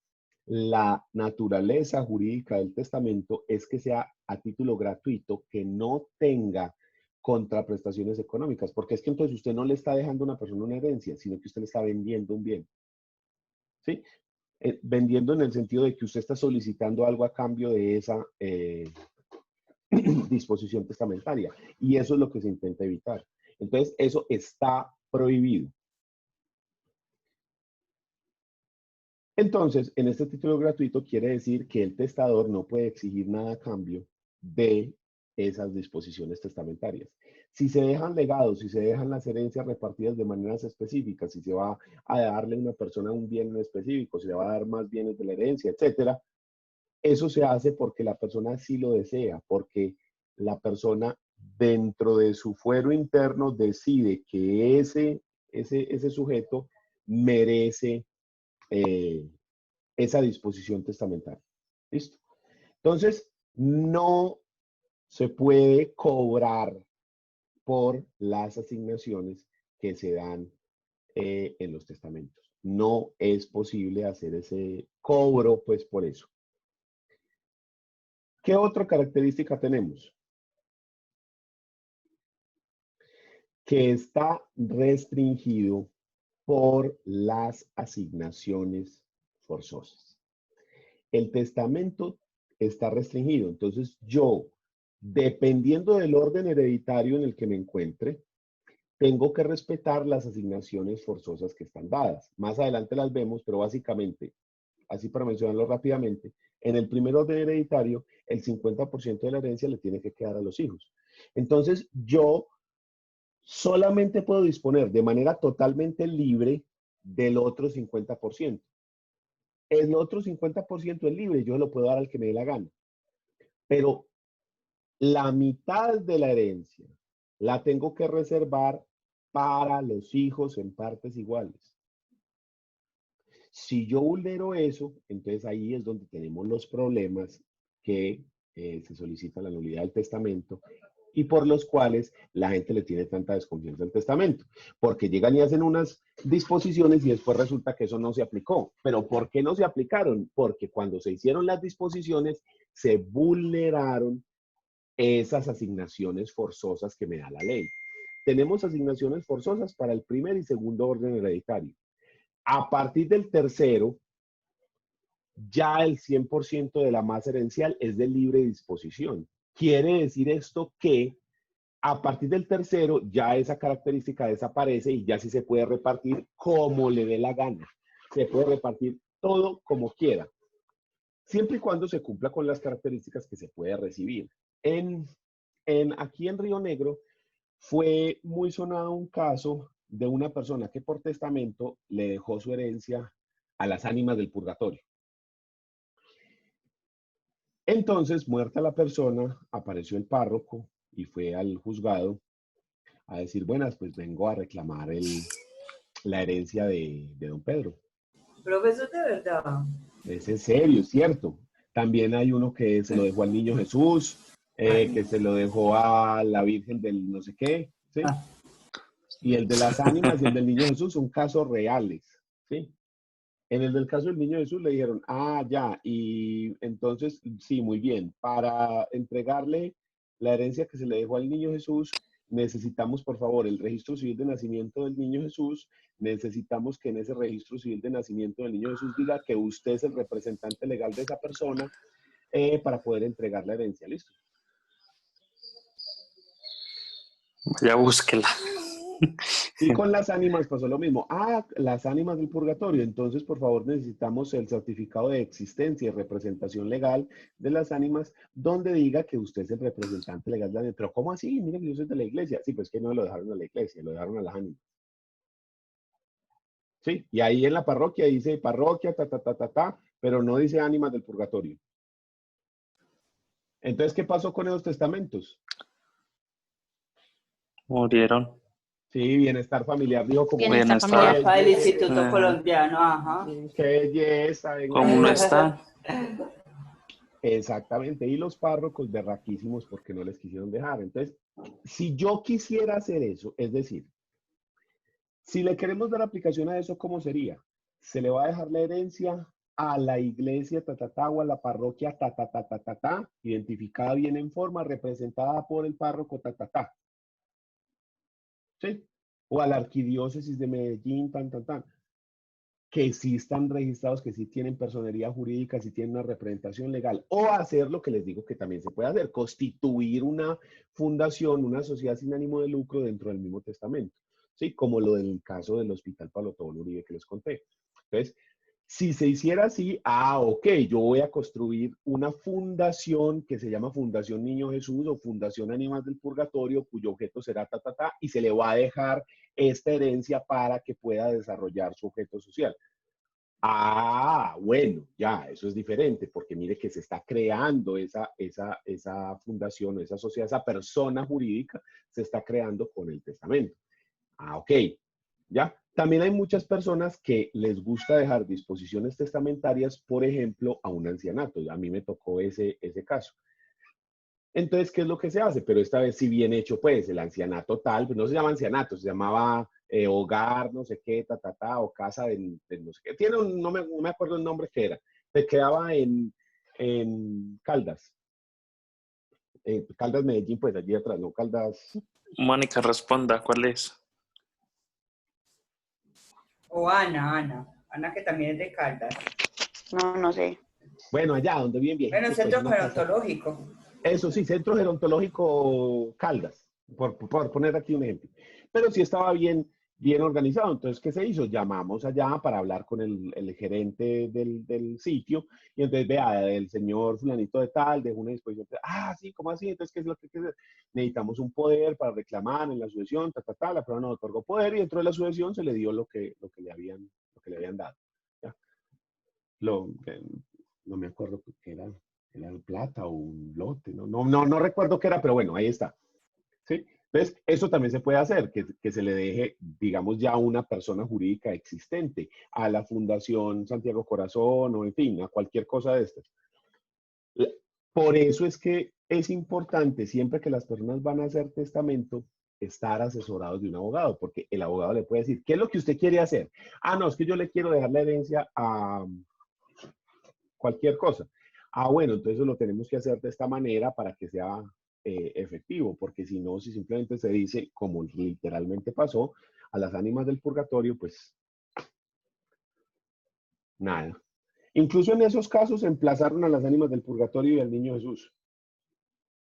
la naturaleza jurídica del testamento es que sea a título gratuito, que no tenga contraprestaciones económicas, porque es que entonces usted no le está dejando a una persona una herencia, sino que usted le está vendiendo un bien. ¿Sí? Vendiendo en el sentido de que usted está solicitando algo a cambio de esa disposición testamentaria. Y eso es lo que se intenta evitar. Entonces, eso está prohibido. Entonces, en este título gratuito quiere decir que el testador no puede exigir nada a cambio de esas disposiciones testamentarias. Si se dejan legados, si se dejan las herencias repartidas de maneras específicas, si se va a darle a una persona un bien en específico, si le va a dar más bienes de la herencia, etcétera, eso se hace porque la persona sí lo desea, porque la persona dentro de su fuero interno decide que ese sujeto merece esa disposición testamentaria. ¿Listo? Entonces, no se puede cobrar por las asignaciones que se dan en los testamentos. No es posible hacer ese cobro, pues, por eso. ¿Qué otra característica tenemos? Que está restringido por las asignaciones forzosas. El testamento está restringido, entonces yo, dependiendo del orden hereditario en el que me encuentre, tengo que respetar las asignaciones forzosas que están dadas. Más adelante las vemos, pero básicamente, así para mencionarlo rápidamente, en el primer orden hereditario, el 50% de la herencia le tiene que quedar a los hijos. Entonces, yo solamente puedo disponer de manera totalmente libre del otro 50%. El otro 50% es libre, yo lo puedo dar al que me dé la gana. Pero la mitad de la herencia la tengo que reservar para los hijos en partes iguales. Si yo vulnero eso, entonces ahí es donde tenemos los problemas que se solicita la nulidad del testamento y por los cuales la gente le tiene tanta desconfianza al testamento. Porque llegan y hacen unas disposiciones y después resulta que eso no se aplicó. ¿Pero por qué no se aplicaron? Porque cuando se hicieron las disposiciones se vulneraron esas asignaciones forzosas que me da la ley. Tenemos asignaciones forzosas para el primer y segundo orden hereditario. A partir del tercero, ya el 100% de la masa herencial es de libre disposición. Quiere decir esto que a partir del tercero ya esa característica desaparece y ya sí se puede repartir como le dé la gana. Se puede repartir todo como quiera, siempre y cuando se cumpla con las características que se puede recibir. Aquí en Río Negro fue muy sonado un caso de una persona que por testamento le dejó su herencia a las ánimas del purgatorio. Entonces, muerta la persona, apareció el párroco y fue al juzgado a decir, buenas, pues vengo a reclamar la herencia de don Pedro. Profesor, de verdad. Es en serio, es cierto. También hay uno que se lo dejó al niño Jesús, Ay, que se lo dejó a la Virgen del no sé qué, ¿sí? ah, Y el de las ánimas y el del niño Jesús son casos reales, ¿sí? En el del caso del niño Jesús le dijeron, ah, ya, y entonces, sí, muy bien, para entregarle la herencia que se le dejó al niño Jesús, necesitamos, por favor, el registro civil de nacimiento del niño Jesús, necesitamos que en ese registro civil de nacimiento del niño Jesús diga que usted es el representante legal de esa persona para poder entregar la herencia, ¿listo? Ya búsquela. Y con las ánimas pasó lo mismo. Ah, las ánimas del purgatorio. Entonces, por favor, necesitamos el certificado de existencia y representación legal de las ánimas, donde diga que usted es el representante legal de las ánimas. Pero, ¿cómo así? Miren, yo soy de la iglesia. Sí, pues que no lo dejaron a la iglesia, lo dejaron a las ánimas. Sí, y ahí en la parroquia dice parroquia, pero no dice ánimas del purgatorio. Entonces, ¿qué pasó con esos testamentos? Murieron. Sí, bienestar familiar, dijo como, Bienestar Bienestar. familiar. Para el Instituto Ajá. Colombiano, ajá. qué belleza, venga. ¿Cómo no está? Exactamente, y los párrocos berraquísimos porque no les quisieron dejar. Entonces, si yo quisiera hacer eso, es decir, si le queremos dar aplicación a eso, ¿cómo sería? Se le va a dejar la herencia a la iglesia, o a la parroquia, identificada bien en forma, representada por el párroco, ¿sí? O a la arquidiócesis de Medellín, que sí están registrados, que sí tienen personería jurídica, sí tienen una representación legal, o hacer lo que les digo que también se puede hacer, constituir una fundación, una sociedad sin ánimo de lucro dentro del mismo testamento, ¿sí? Como lo del caso del Hospital Pablo Tobón Uribe que les conté. Entonces, si se hiciera así, ok, yo voy a construir una fundación que se llama Fundación Niño Jesús o Fundación Ánimas del Purgatorio, cuyo objeto será y se le va a dejar esta herencia para que pueda desarrollar su objeto social. Ah, bueno, ya, eso es diferente, porque mire que se está creando esa fundación o esa sociedad, esa persona jurídica, se está creando con el testamento. Ah, ok, ¿ya? También hay muchas personas que les gusta dejar disposiciones testamentarias, por ejemplo, a un ancianato. A mí me tocó ese caso. Entonces, ¿qué es lo que se hace? Pero esta vez sí bien hecho, pues, el ancianato tal, pues no se llama ancianato, se llamaba hogar, no sé qué, o casa del no sé qué. Tiene no me acuerdo el nombre que era. Se quedaba en Caldas. Caldas, Medellín, pues allí atrás, no Caldas. Mónica, responda, ¿cuál es? O Ana. Ana que también es de Caldas. No, no sé. Bueno, allá donde bien Bueno, viejitos, pues centro una casa. gerontológico. Eso sí, Centro Gerontológico Caldas, por poner aquí un ejemplo. Pero sí estaba bien organizado. Entonces, ¿qué se hizo? Llamamos allá para hablar con el gerente del sitio y entonces, vea, el señor fulanito de tal dejó una disposición. Ah, sí, ¿cómo así? Entonces, ¿qué es lo que necesitamos? Un poder para reclamar en la sucesión, la prueba nos otorgó poder y dentro de la sucesión se le dio lo que le habían dado. ¿Ya? No me acuerdo qué era. Era plata o un lote, no recuerdo qué era, pero bueno, ahí está. ¿Sí? Entonces, eso también se puede hacer, que se le deje, digamos, ya a una persona jurídica existente, a la Fundación Santiago Corazón o en fin, a cualquier cosa de estas. Por eso es que es importante, siempre que las personas van a hacer testamento, estar asesorados de un abogado, porque el abogado le puede decir, ¿qué es lo que usted quiere hacer? Ah, no, es que yo le quiero dejar la herencia a cualquier cosa. Ah, bueno, entonces lo tenemos que hacer de esta manera para que sea efectivo, porque si no, si simplemente se dice, como literalmente pasó, a las ánimas del purgatorio, pues nada. Incluso en esos casos emplazaron a las ánimas del purgatorio y al niño Jesús.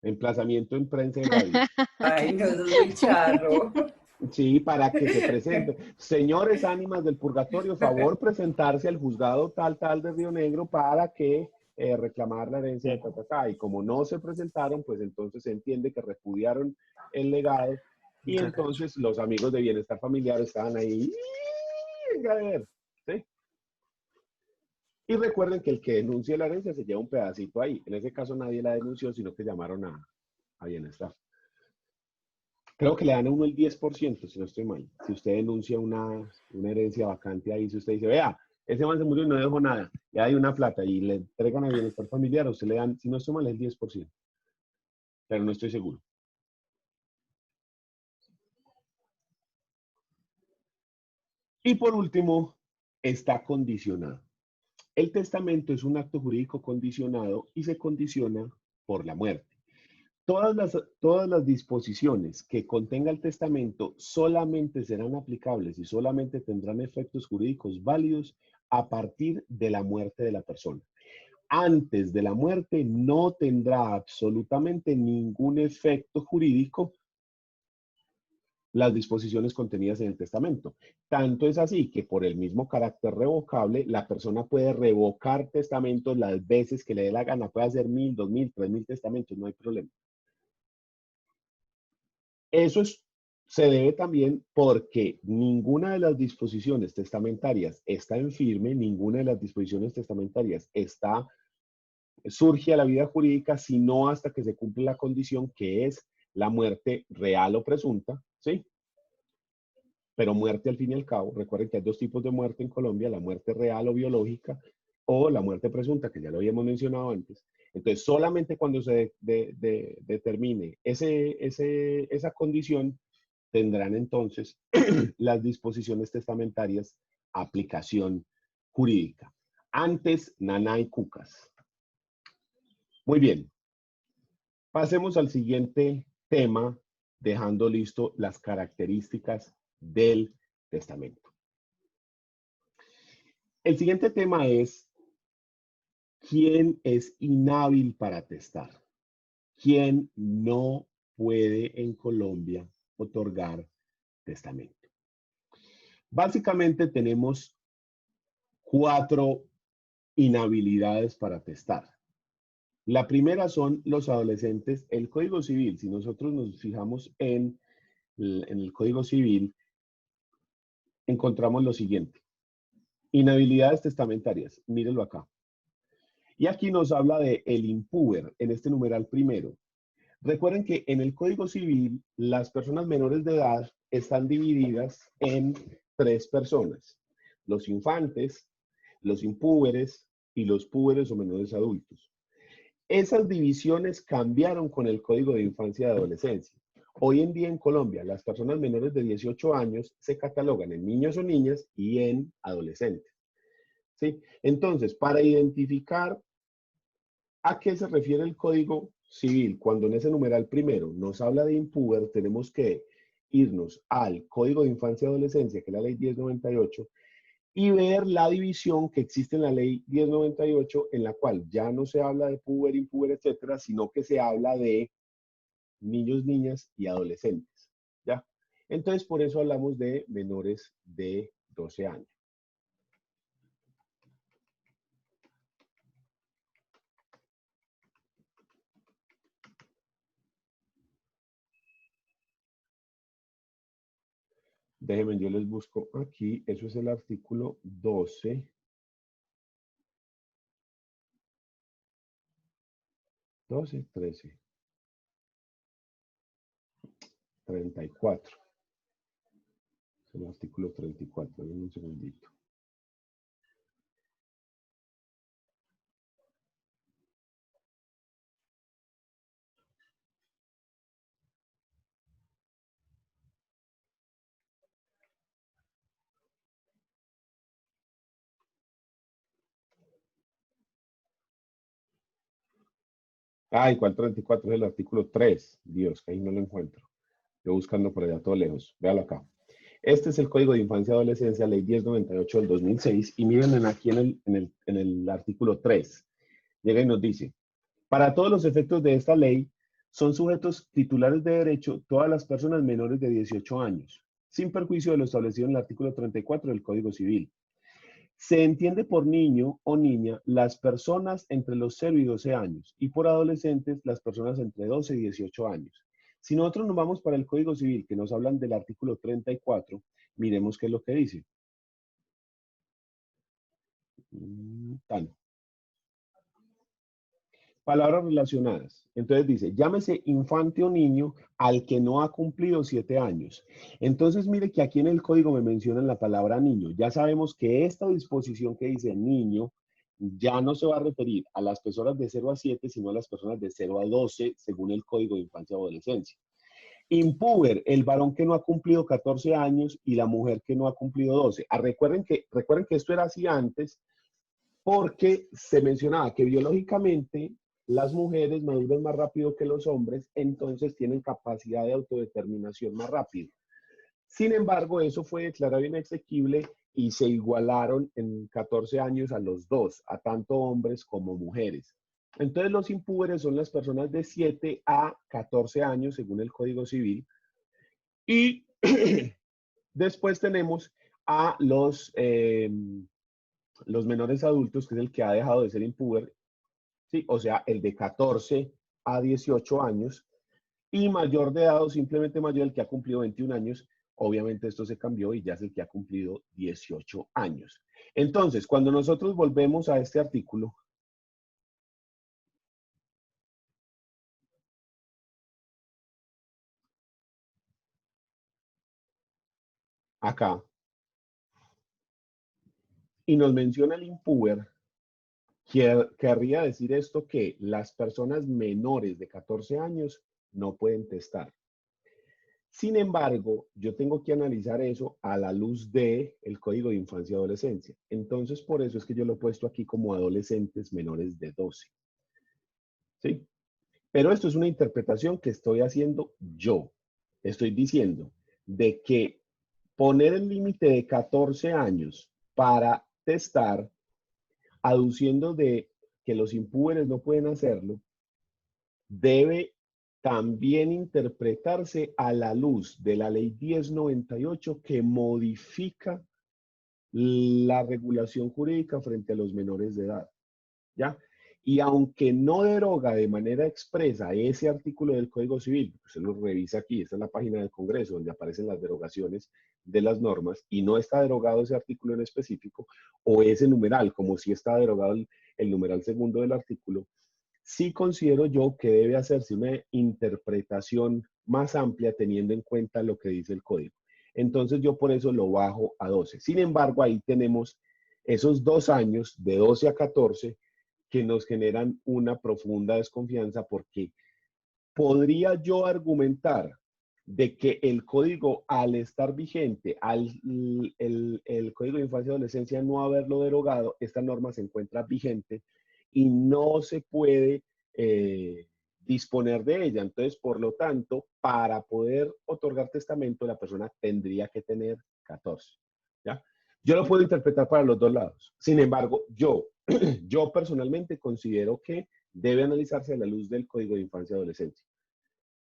Emplazamiento en prensa y radio. Ay, no, eso es muy charro. Sí, para que se presenten. Señores ánimas del purgatorio, favor presentarse al juzgado tal de Río Negro para que reclamar la herencia de Y como no se presentaron, pues entonces se entiende que repudiaron el legado y entonces los amigos de bienestar familiar estaban ahí. Venga a ver, ¿sí? Y recuerden que el que denuncie la herencia se lleva un pedacito ahí. En ese caso nadie la denunció, sino que llamaron a Bienestar. Creo que le dan a uno el 10%, si no estoy mal. Si usted denuncia una herencia vacante ahí, si usted dice, vea, ese man se murió y no dejó nada, y hay una plata y le entregan a Bienestar Familiar, a usted le dan, si no estoy mal, el 10%. Pero no estoy seguro. Y por último, está condicionado. El testamento es un acto jurídico condicionado y se condiciona por la muerte. Todas las disposiciones que contenga el testamento solamente serán aplicables y solamente tendrán efectos jurídicos válidos a partir de la muerte de la persona. Antes de la muerte no tendrá absolutamente ningún efecto jurídico las disposiciones contenidas en el testamento. Tanto es así que por el mismo carácter revocable, la persona puede revocar testamentos las veces que le dé la gana. Puede hacer 1000, 2000, 3000 testamentos, no hay problema. Eso se debe también porque ninguna de las disposiciones testamentarias está en firme, ninguna de las disposiciones testamentarias surge a la vida jurídica, sino hasta que se cumple la condición que es la muerte real o presunta, ¿sí? Pero muerte al fin y al cabo, recuerden que hay dos tipos de muerte en Colombia, la muerte real o biológica o la muerte presunta, que ya lo habíamos mencionado antes. Entonces, solamente cuando se determine esa condición, tendrán entonces las disposiciones testamentarias aplicación jurídica. Antes, naná y cucas. Muy bien. Pasemos al siguiente tema, dejando listo las características del testamento. El siguiente tema es ¿quién es inhábil para testar? ¿Quién no puede en Colombia otorgar testamento? Básicamente tenemos 4 inhabilidades para testar. La primera son los adolescentes. El Código Civil, si nosotros nos fijamos en el Código Civil, encontramos lo siguiente. Inhabilidades testamentarias. Mírenlo acá. Y aquí nos habla de el impúber, en este numeral primero. Recuerden que en el Código Civil, las personas menores de edad están divididas en 3 personas. Los infantes, los impúberes y los púberes o menores adultos. Esas divisiones cambiaron con el Código de Infancia y Adolescencia. Hoy en día en Colombia, las personas menores de 18 años se catalogan en niños o niñas y en adolescentes. ¿Sí? Entonces, para identificar a qué se refiere el Código Civil, cuando en ese numeral primero nos habla de impúber, tenemos que irnos al Código de Infancia y Adolescencia, que es la Ley 1098, y ver la división que existe en la Ley 1098, en la cual ya no se habla de puber, impúber, etcétera, sino que se habla de niños, niñas y adolescentes. ¿Ya? Entonces, por eso hablamos de menores de 12 años. Déjenme, yo les busco aquí. Eso es el artículo 12. 12, 13. 34. Es el artículo 34. Denme un segundito. Ay, ¿cuál 34? Es el artículo 3. Dios, que ahí no lo encuentro. Yo buscando por allá todo lejos. Véalo acá. Este es el Código de Infancia y Adolescencia, Ley 1098 del 2006. Y miren aquí en el artículo 3. Llega y nos dice, para todos los efectos de esta ley, son sujetos titulares de derecho todas las personas menores de 18 años, sin perjuicio de lo establecido en el artículo 34 del Código Civil. Se entiende por niño o niña las personas entre los 0 y 12 años y por adolescentes las personas entre 12 y 18 años. Si nosotros nos vamos para el Código Civil, que nos hablan del artículo 34, miremos qué es lo que dice. Tan. Palabras relacionadas. Entonces dice, llámese infante o niño al que no ha cumplido 7 años. Entonces mire que aquí en el código me mencionan la palabra niño. Ya sabemos que esta disposición que dice niño ya no se va a referir a las personas de 0 a 7, sino a las personas de 0 a 12, según el Código de Infancia y Adolescencia. Impuber, el varón que no ha cumplido 14 años y la mujer que no ha cumplido 12. Recuerden que esto era así antes, porque se mencionaba que biológicamente las mujeres maduran más rápido que los hombres, entonces tienen capacidad de autodeterminación más rápido. Sin embargo, eso fue declarado inexequible y se igualaron en 14 años a los dos, a tanto hombres como mujeres. Entonces, los impúberes son las personas de 7 a 14 años, según el Código Civil. Y después tenemos a los menores adultos, que es el que ha dejado de ser impúber, ¿sí? O sea, el de 14 a 18 años, y mayor de edad o simplemente mayor, el que ha cumplido 21 años. Obviamente esto se cambió y ya es el que ha cumplido 18 años. Entonces, cuando nosotros volvemos a este artículo, acá, y nos menciona el impúber, querría decir esto, que las personas menores de 14 años no pueden testar. Sin embargo, yo tengo que analizar eso a la luz del Código de Infancia y Adolescencia. Entonces, por eso es que yo lo he puesto aquí como adolescentes menores de 12. ¿Sí? Pero esto es una interpretación que estoy haciendo yo. Estoy diciendo de que poner el límite de 14 años para testar, aduciendo de que los impúberes no pueden hacerlo, debe también interpretarse a la luz de la Ley 1098, que modifica la regulación jurídica frente a los menores de edad. ¿Ya? Y aunque no deroga de manera expresa ese artículo del Código Civil, se lo revisa aquí, esta es la página del Congreso donde aparecen las derogaciones de las normas, y no está derogado ese artículo en específico, o ese numeral, como si está derogado el numeral segundo del artículo, sí considero yo que debe hacerse una interpretación más amplia teniendo en cuenta lo que dice el código. Entonces yo por eso lo bajo a 12. Sin embargo, ahí tenemos esos 2 años, de 12 a 14, que nos generan una profunda desconfianza, porque podría yo argumentar de que el código, al estar vigente, el Código de Infancia y Adolescencia no haberlo derogado, esta norma se encuentra vigente y no se puede disponer de ella. Entonces, por lo tanto, para poder otorgar testamento, la persona tendría que tener 14. ¿Ya? Yo lo puedo interpretar para los dos lados. Sin embargo, yo personalmente considero que debe analizarse a la luz del Código de Infancia y Adolescencia.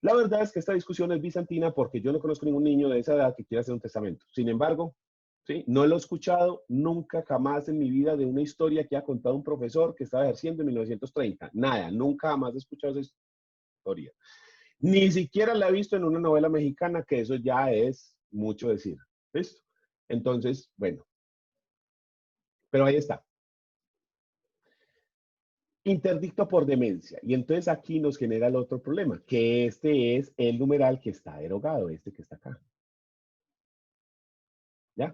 La verdad es que esta discusión es bizantina, porque yo no conozco ningún niño de esa edad que quiera hacer un testamento. Sin embargo, ¿sí? No lo he escuchado nunca, jamás en mi vida, de una historia que ha contado un profesor que estaba ejerciendo en 1930. Nada, nunca jamás he escuchado esa historia. Ni siquiera la he visto en una novela mexicana, que eso ya es mucho decir. ¿Listo? Entonces, bueno. Pero ahí está. Interdicto por demencia. Y entonces aquí nos genera el otro problema, que este es el numeral que está derogado, este que está acá. ¿Ya?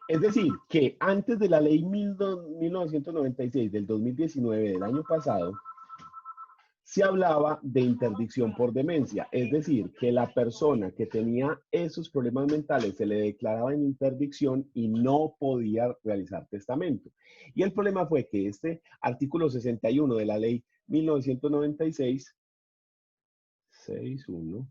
Es decir, que antes de la ley 1996 del 2019 del año pasado, se hablaba de interdicción por demencia. Es decir, que la persona que tenía esos problemas mentales se le declaraba en interdicción y no podía realizar testamento. Y el problema fue que este artículo 61 de la ley 1996, 61,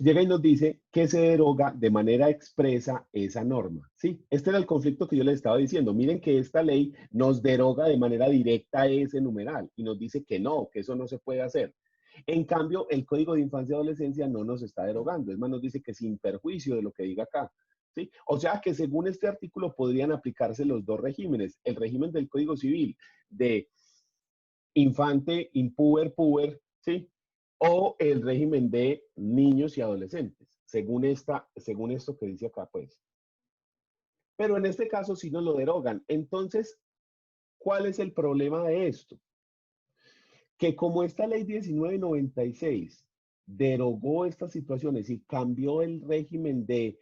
llega y nos dice que se deroga de manera expresa esa norma. ¿Sí? Este era el conflicto que yo les estaba diciendo. Miren que esta ley nos deroga de manera directa ese numeral y nos dice que no, que eso no se puede hacer. En cambio, el Código de Infancia y Adolescencia no nos está derogando. Es más, nos dice que sin perjuicio de lo que diga acá. ¿Sí? O sea que según este artículo podrían aplicarse los dos regímenes. El régimen del Código Civil de infante, impúber, puber, ¿sí? O el régimen de niños y adolescentes, según esto que dice acá, pues. Pero en este caso sí nos lo derogan. Entonces, ¿cuál es el problema de esto? Que como esta ley 1996 derogó estas situaciones y cambió el régimen de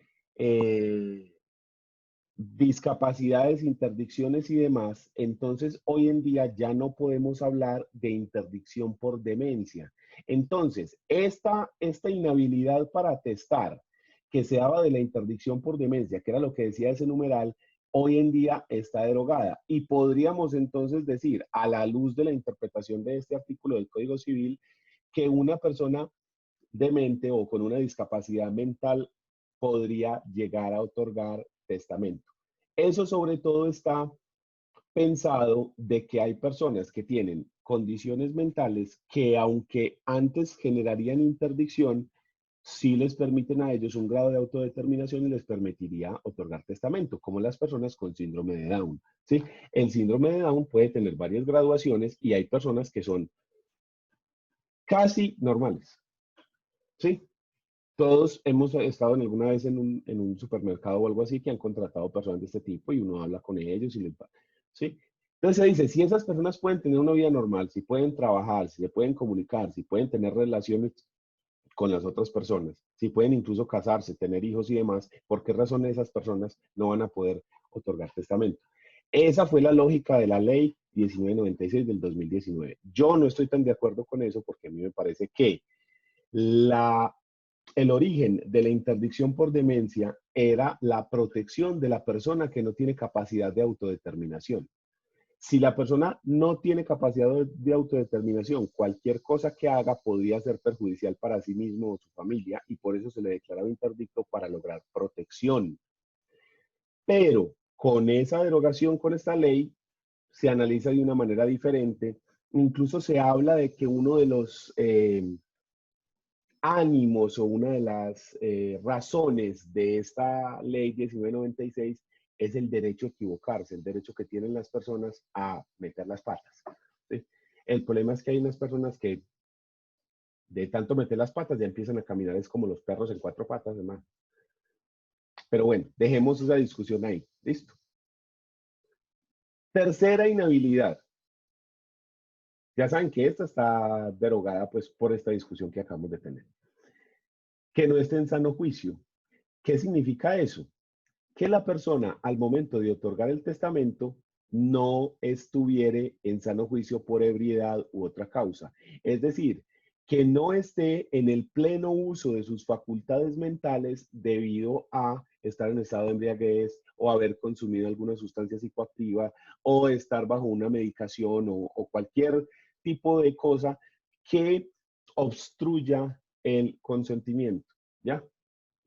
discapacidades, interdicciones y demás, entonces hoy en día ya no podemos hablar de interdicción por demencia. Entonces, esta inhabilidad para atestar que se daba de la interdicción por demencia, que era lo que decía ese numeral, hoy en día está derogada. Y podríamos entonces decir, a la luz de la interpretación de este artículo del Código Civil, que una persona demente o con una discapacidad mental podría llegar a otorgar testamento. Eso sobre todo está pensado de que hay personas que tienen condiciones mentales que aunque antes generarían interdicción, sí les permiten a ellos un grado de autodeterminación y les permitiría otorgar testamento, como las personas con síndrome de Down. ¿Sí? El síndrome de Down puede tener varias graduaciones y hay personas que son casi normales. ¿Sí? Todos hemos estado en alguna vez en un supermercado o algo así que han contratado personas de este tipo y uno habla con ellos y les va, ¿sí? Entonces se dice, si esas personas pueden tener una vida normal, si pueden trabajar, si se pueden comunicar, si pueden tener relaciones con las otras personas, si pueden incluso casarse, tener hijos y demás, ¿por qué razón esas personas no van a poder otorgar testamento? Esa fue la lógica de la ley 1996 del 2019. Yo no estoy tan de acuerdo con eso porque a mí me parece que el origen de la interdicción por demencia era la protección de la persona que no tiene capacidad de autodeterminación. Si la persona no tiene capacidad de autodeterminación, cualquier cosa que haga podría ser perjudicial para sí mismo o su familia y por eso se le declaraba interdicto para lograr protección. Pero con esa derogación, con esta ley, se analiza de una manera diferente. Incluso se habla de que uno de los ánimos o una de las razones de esta ley 1996 es el derecho a equivocarse, el derecho que tienen las personas a meter las patas. ¿Sí? El problema es que hay unas personas que de tanto meter las patas ya empiezan a caminar, es como los perros en cuatro patas, hermano. Pero bueno, dejemos esa discusión ahí. Listo. Tercera inhabilidad. Ya saben que esta está derogada pues por esta discusión que acabamos de tener. Que no esté en sano juicio. ¿Qué significa eso? Que la persona al momento de otorgar el testamento no estuviere en sano juicio por ebriedad u otra causa. Es decir, que no esté en el pleno uso de sus facultades mentales debido a estar en estado de embriaguez o haber consumido alguna sustancia psicoactiva o estar bajo una medicación o cualquier tipo de cosa que obstruya el consentimiento, ¿ya?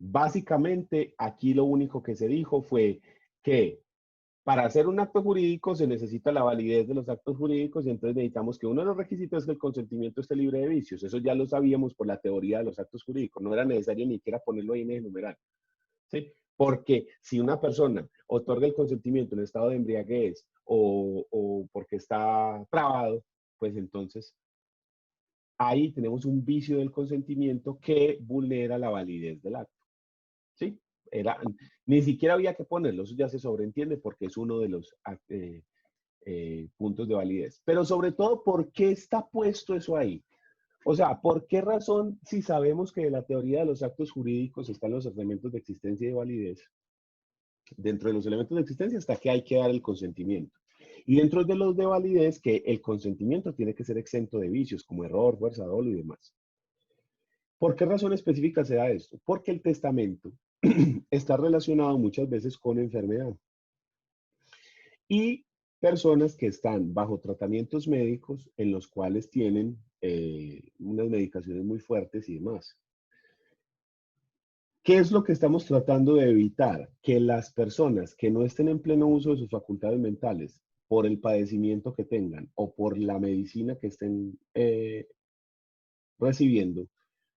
Básicamente, aquí lo único que se dijo fue que para hacer un acto jurídico se necesita la validez de los actos jurídicos y entonces necesitamos que uno de los requisitos es que el consentimiento esté libre de vicios. Eso ya lo sabíamos por la teoría de los actos jurídicos. No era necesario ni siquiera ponerlo ahí en el numeral. ¿Sí? Porque si una persona otorga el consentimiento en estado de embriaguez o porque está trabado, pues entonces ahí tenemos un vicio del consentimiento que vulnera la validez del acto. ¿Sí? Ni siquiera había que ponerlo, eso ya se sobreentiende porque es uno de los puntos de validez. Pero sobre todo, ¿por qué está puesto eso ahí? O sea, ¿por qué razón, si sabemos que de la teoría de los actos jurídicos están los elementos de existencia y de validez, dentro de los elementos de existencia hasta que hay que dar el consentimiento? Y dentro de los de validez, que el consentimiento tiene que ser exento de vicios como error, fuerza, dolo y demás. ¿Por qué razón específica se da esto? Porque el testamento está relacionado muchas veces con enfermedad. Y personas que están bajo tratamientos médicos en los cuales tienen unas medicaciones muy fuertes y demás. ¿Qué es lo que estamos tratando de evitar? Que las personas que no estén en pleno uso de sus facultades mentales por el padecimiento que tengan o por la medicina que estén recibiendo,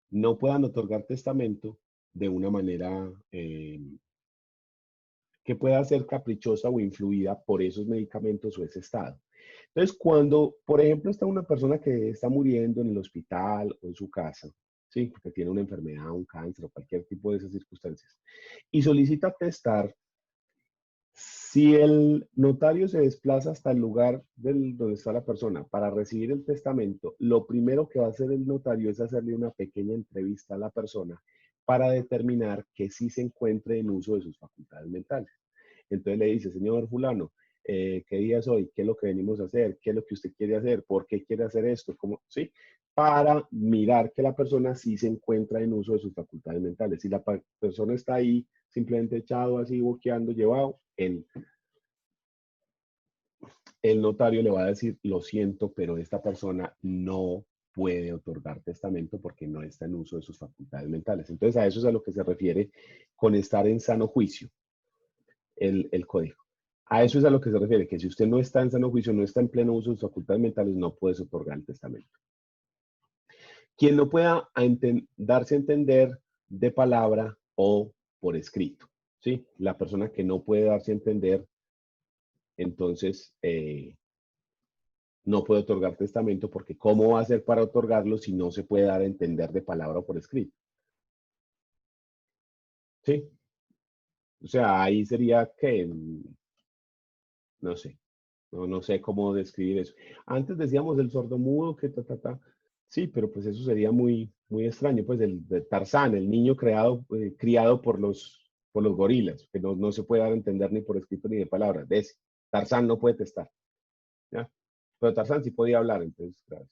no puedan otorgar testamento de una manera que pueda ser caprichosa o influida por esos medicamentos o ese estado. Entonces, cuando, por ejemplo, está una persona que está muriendo en el hospital o en su casa, ¿sí? Porque tiene una enfermedad, un cáncer o cualquier tipo de esas circunstancias, y solicita testar, Si el notario se desplaza hasta el lugar donde está la persona para recibir el testamento, lo primero que va a hacer el notario es hacerle una pequeña entrevista a la persona para determinar que sí se encuentre en uso de sus facultades mentales. Entonces le dice, señor fulano, ¿qué día es hoy? ¿Qué es lo que venimos a hacer? ¿Qué es lo que usted quiere hacer? ¿Por qué quiere hacer esto? ¿Cómo? ¿Sí? Para mirar que la persona sí se encuentra en uso de sus facultades mentales. Si la persona está ahí simplemente echado así, boqueando, llevado, el notario le va a decir, lo siento, pero esta persona no puede otorgar testamento porque no está en uso de sus facultades mentales. Entonces, a eso es a lo que se refiere con estar en sano juicio, el código. A eso es a lo que se refiere, que si usted no está en sano juicio, no está en pleno uso de sus facultades mentales, no puede otorgar el testamento. Quien no pueda darse a entender de palabra o por escrito, ¿sí? La persona que no puede darse a entender, entonces, no puede otorgar testamento porque ¿cómo va a hacer para otorgarlo si no se puede dar a entender de palabra o por escrito? ¿Sí? O sea, ahí sería que, no sé, no sé cómo describir eso. Antes decíamos del sordomudo, que ta. Sí, pero pues eso sería muy extraño. Pues el de Tarzán, el niño criado por los gorilas, que no se puede dar a entender ni por escrito ni de palabra. De ese. Tarzán no puede testar. ¿Ya? Pero Tarzán sí podía hablar, entonces, claro.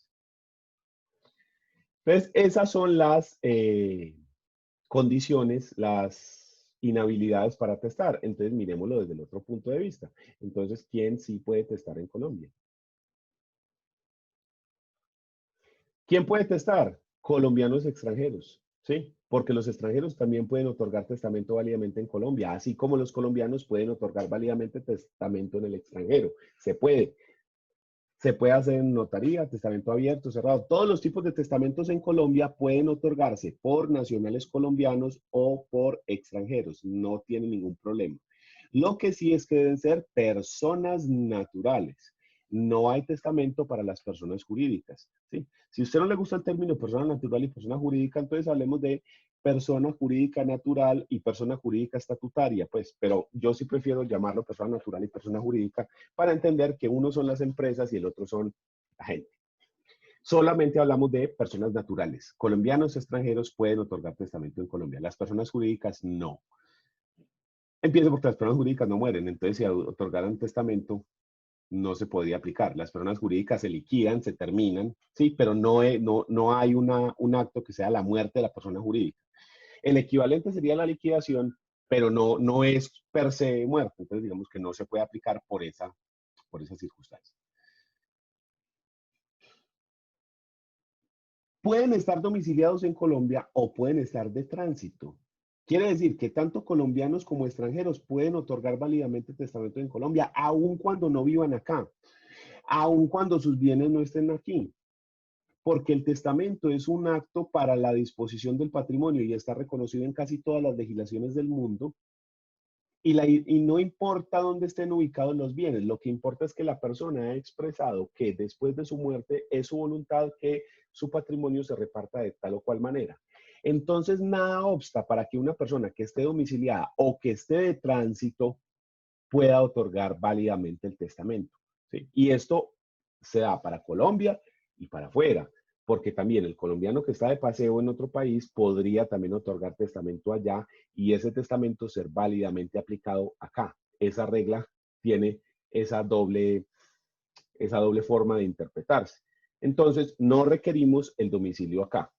Entonces, esas son las condiciones, las inhabilidades para testar. Entonces, miremoslo desde el otro punto de vista. Entonces, ¿quién sí puede testar en Colombia? ¿Quién puede testar? Colombianos extranjeros, ¿sí? Porque los extranjeros también pueden otorgar testamento válidamente en Colombia, así como los colombianos pueden otorgar válidamente testamento en el extranjero. Se puede. Se puede hacer en notaría, testamento abierto, cerrado. Todos los tipos de testamentos en Colombia pueden otorgarse por nacionales colombianos o por extranjeros. No tiene ningún problema. Lo que sí es que deben ser personas naturales. No hay testamento para las personas jurídicas, ¿sí? Si a usted no le gusta el término persona natural y persona jurídica, entonces hablemos de persona jurídica natural y persona jurídica estatutaria, pues, pero yo sí prefiero llamarlo persona natural y persona jurídica para entender que uno son las empresas y el otro son la gente. Solamente hablamos de personas naturales. Colombianos extranjeros pueden otorgar testamento en Colombia. Las personas jurídicas no. Empiezo porque las personas jurídicas no mueren, entonces si otorgaran testamento no se podría aplicar. Las personas jurídicas se liquidan, se terminan, sí, pero no hay un acto que sea la muerte de la persona jurídica. El equivalente sería la liquidación, pero no es per se muerte. Entonces, digamos que no se puede aplicar por esa circunstancia. Pueden estar domiciliados en Colombia o pueden estar de tránsito. Quiere decir que tanto colombianos como extranjeros pueden otorgar válidamente testamento en Colombia, aun cuando no vivan acá, aun cuando sus bienes no estén aquí. Porque el testamento es un acto para la disposición del patrimonio y está reconocido en casi todas las legislaciones del mundo. Y no importa dónde estén ubicados los bienes, lo que importa es que la persona ha expresado que después de su muerte es su voluntad que su patrimonio se reparta de tal o cual manera. Entonces, nada obsta para que una persona que esté domiciliada o que esté de tránsito pueda otorgar válidamente el testamento, ¿sí? Y esto se da para Colombia y para afuera, porque también el colombiano que está de paseo en otro país podría también otorgar testamento allá y ese testamento ser válidamente aplicado acá. Esa regla tiene esa doble forma de interpretarse. Entonces, no requerimos el domicilio acá.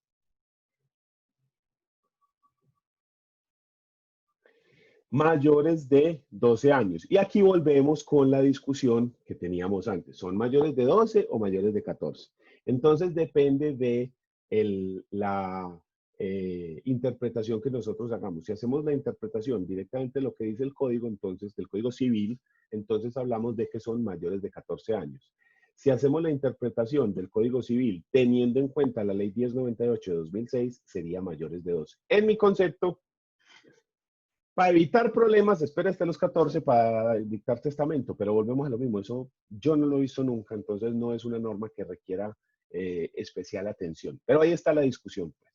Mayores de 12 años. Y aquí volvemos con la discusión que teníamos antes. ¿Son mayores de 12 o mayores de 14? Entonces depende de la interpretación que nosotros hagamos. Si hacemos la interpretación directamente de lo que dice el código, entonces del código civil, entonces hablamos de que son mayores de 14 años. Si hacemos la interpretación del Código Civil teniendo en cuenta la Ley 1098 de 2006, sería mayores de 12. En mi concepto, para evitar problemas, espera hasta los 14 para dictar testamento, pero volvemos a lo mismo. Eso yo no lo he visto nunca, entonces no es una norma que requiera especial atención. Pero ahí está la discusión, pues.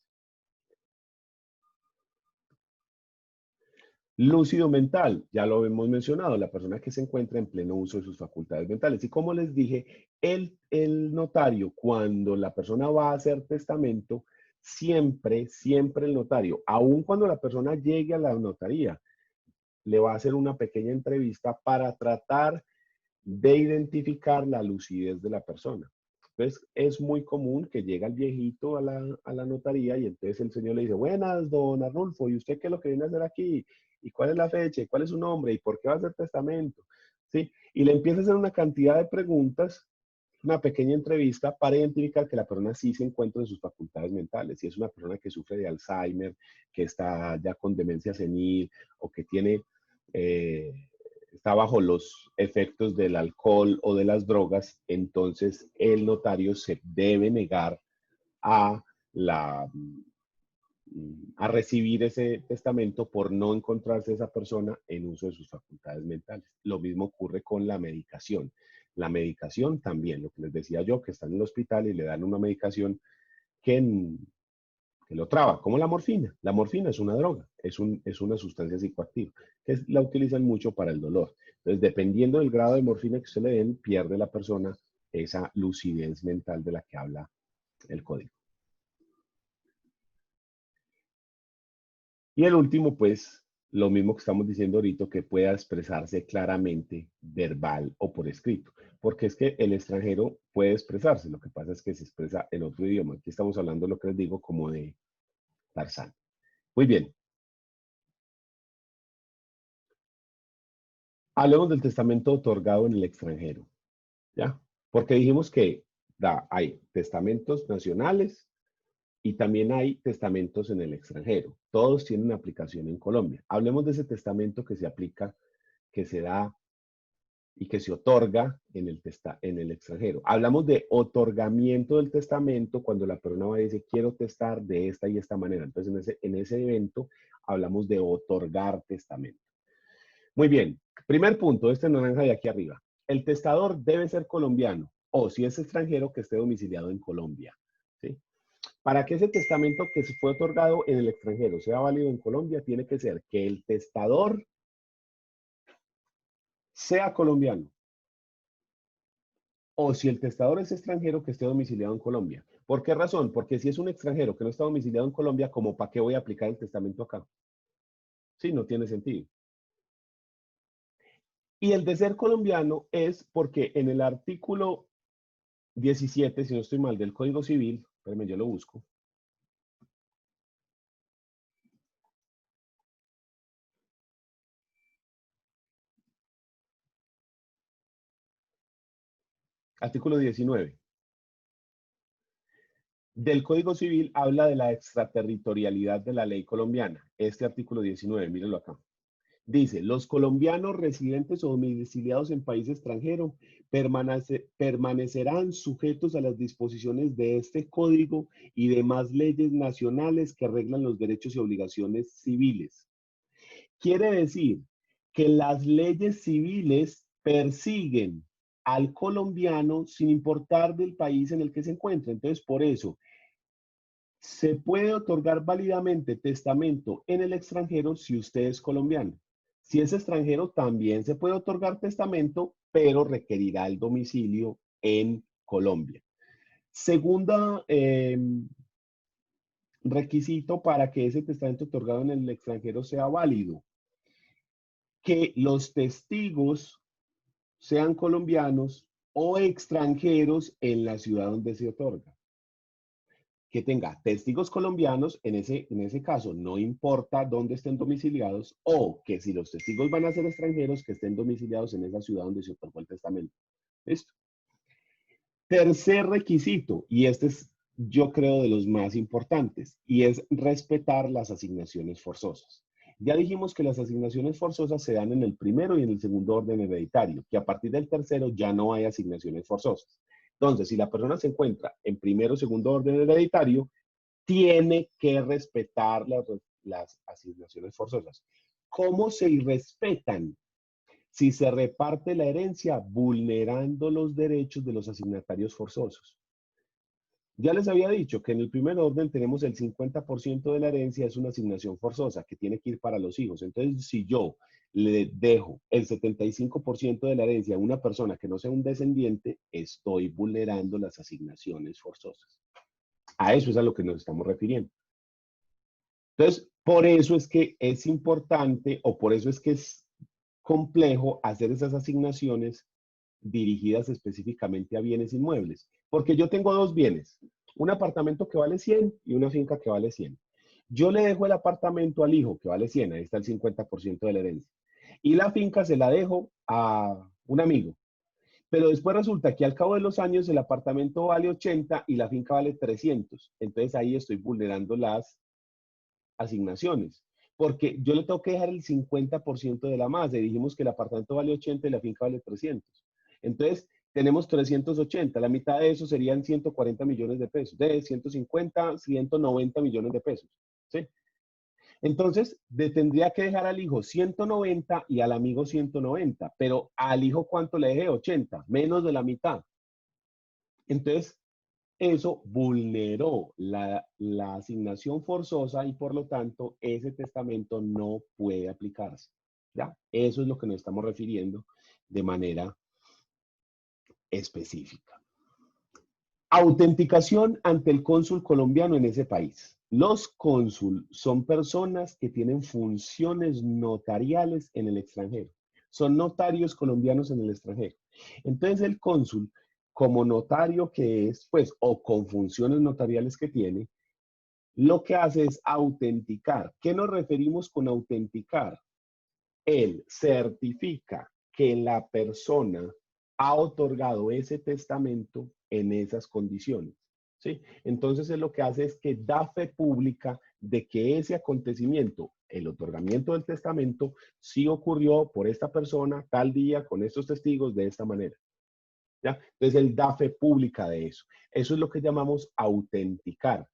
Lúcido mental, ya lo hemos mencionado, la persona que se encuentra en pleno uso de sus facultades mentales. Y como les dije, el notario, cuando la persona va a hacer testamento, siempre el notario, aun cuando la persona llegue a la notaría, le va a hacer una pequeña entrevista para tratar de identificar la lucidez de la persona. Entonces, es muy común que llega el viejito a la notaría y entonces el señor le dice, buenas, don Arnulfo, ¿y usted qué es lo que viene a hacer aquí? ¿Y cuál es la fecha? ¿Y cuál es su nombre? ¿Y por qué va a hacer testamento? ¿Sí? Y le empieza a hacer una cantidad de preguntas, una pequeña entrevista para identificar que la persona sí se encuentra en sus facultades mentales. Si es una persona que sufre de Alzheimer, que está ya con demencia senil o que tiene... está bajo los efectos del alcohol o de las drogas, entonces el notario se debe negar a, a recibir ese testamento por no encontrarse esa persona en uso de sus facultades mentales. Lo mismo ocurre con la medicación. La medicación también, lo que les decía yo, que están en el hospital y le dan una medicación que, que lo traba, como la morfina. La morfina es una droga, es una sustancia psicoactiva, que la utilizan mucho para el dolor. Entonces, dependiendo del grado de morfina que se le den, pierde la persona esa lucidez mental de la que habla el código. Y el último, pues, lo mismo que estamos diciendo ahorita, que pueda expresarse claramente, verbal o por escrito. Porque es que el extranjero puede expresarse, lo que pasa es que se expresa en otro idioma. Aquí estamos hablando, lo que les digo, como de Tarzán. Muy bien. Hablemos del testamento otorgado en el extranjero, ¿ya? Porque dijimos que hay testamentos nacionales y también hay testamentos en el extranjero. Todos tienen aplicación en Colombia. Hablemos de ese testamento que se aplica, que se da y que se otorga en el extranjero. Hablamos de otorgamiento del testamento cuando la persona va y dice, quiero testar de esta y esta manera. Entonces, en ese evento hablamos de otorgar testamento. Muy bien. Primer punto, este naranja de aquí arriba. El testador debe ser colombiano o, si es extranjero, que esté domiciliado en Colombia. ¿Sí? Para que ese testamento que se fue otorgado en el extranjero sea válido en Colombia, tiene que ser que el testador sea colombiano. O si el testador es extranjero, que esté domiciliado en Colombia. ¿Por qué razón? Porque si es un extranjero que no está domiciliado en Colombia, ¿cómo para qué voy a aplicar el testamento acá? Sí, no tiene sentido. Y el de ser colombiano es porque en el artículo 17, si no estoy mal, del Código Civil, espérame, yo lo busco. Artículo 19. Del Código Civil habla de la extraterritorialidad de la ley colombiana. Este artículo 19, mírenlo acá. Dice, los colombianos residentes o domiciliados en país extranjero permanecerán sujetos a las disposiciones de este código y demás leyes nacionales que reglan los derechos y obligaciones civiles. Quiere decir que las leyes civiles persiguen al colombiano sin importar del país en el que se encuentra. Entonces, por eso, se puede otorgar válidamente testamento en el extranjero si usted es colombiano. Si es extranjero, también se puede otorgar testamento, pero requerirá el domicilio en Colombia. Segunda requisito para que ese testamento otorgado en el extranjero sea válido, que los testigos sean colombianos o extranjeros en la ciudad donde se otorga. Que tenga testigos colombianos, en ese caso no importa dónde estén domiciliados, o que si los testigos van a ser extranjeros, que estén domiciliados en esa ciudad donde se otorgó el testamento. ¿Listo? Tercer requisito, y este es, yo creo, de los más importantes, y es respetar las asignaciones forzosas. Ya dijimos que las asignaciones forzosas se dan en el primero y en el segundo orden hereditario, que a partir del tercero ya no hay asignaciones forzosas. Entonces, si la persona se encuentra en primero o segundo orden hereditario, tiene que respetar las asignaciones forzosas. ¿Cómo se irrespetan? Si se reparte la herencia vulnerando los derechos de los asignatarios forzosos. Ya les había dicho que en el primer orden tenemos el 50% de la herencia, es una asignación forzosa que tiene que ir para los hijos. Entonces, si yo le dejo el 75% de la herencia a una persona que no sea un descendiente, estoy vulnerando las asignaciones forzosas. A eso es a lo que nos estamos refiriendo. Entonces, por eso es que es importante, o por eso es que es complejo hacer esas asignaciones dirigidas específicamente a bienes inmuebles. Porque yo tengo dos bienes, un apartamento que vale 100 y una finca que vale 100. Yo le dejo el apartamento al hijo que vale 100, ahí está el 50% de la herencia. Y la finca se la dejo a un amigo. Pero después resulta que al cabo de los años el apartamento vale 80 y la finca vale 300. Entonces ahí estoy vulnerando las asignaciones. Porque yo le tengo que dejar el 50% de la masa. Y dijimos que el apartamento vale 80 y la finca vale 300. Entonces, tenemos 380. La mitad de eso serían 140 millones de pesos. De 150, 190 millones de pesos. ¿Sí? Entonces, tendría que dejar al hijo 190 y al amigo 190. Pero al hijo, ¿cuánto le dejé? 80. Menos de la mitad. Entonces, eso vulneró la asignación forzosa y por lo tanto ese testamento no puede aplicarse. ¿Ya? Eso es lo que nos estamos refiriendo de manera específica. Autenticación ante el cónsul colombiano en ese país. Los cónsul son personas que tienen funciones notariales en el extranjero. Son notarios colombianos en el extranjero. Entonces el cónsul, como notario que es, pues, o con funciones notariales que tiene, lo que hace es autenticar. ¿Qué nos referimos con autenticar? Él certifica que la persona ha otorgado ese testamento en esas condiciones. ¿Sí? Entonces, él lo que hace es que da fe pública de que ese acontecimiento, el otorgamiento del testamento, sí ocurrió por esta persona tal día con estos testigos de esta manera. ¿Ya? Entonces, él da fe pública de eso. Eso es lo que llamamos autenticar,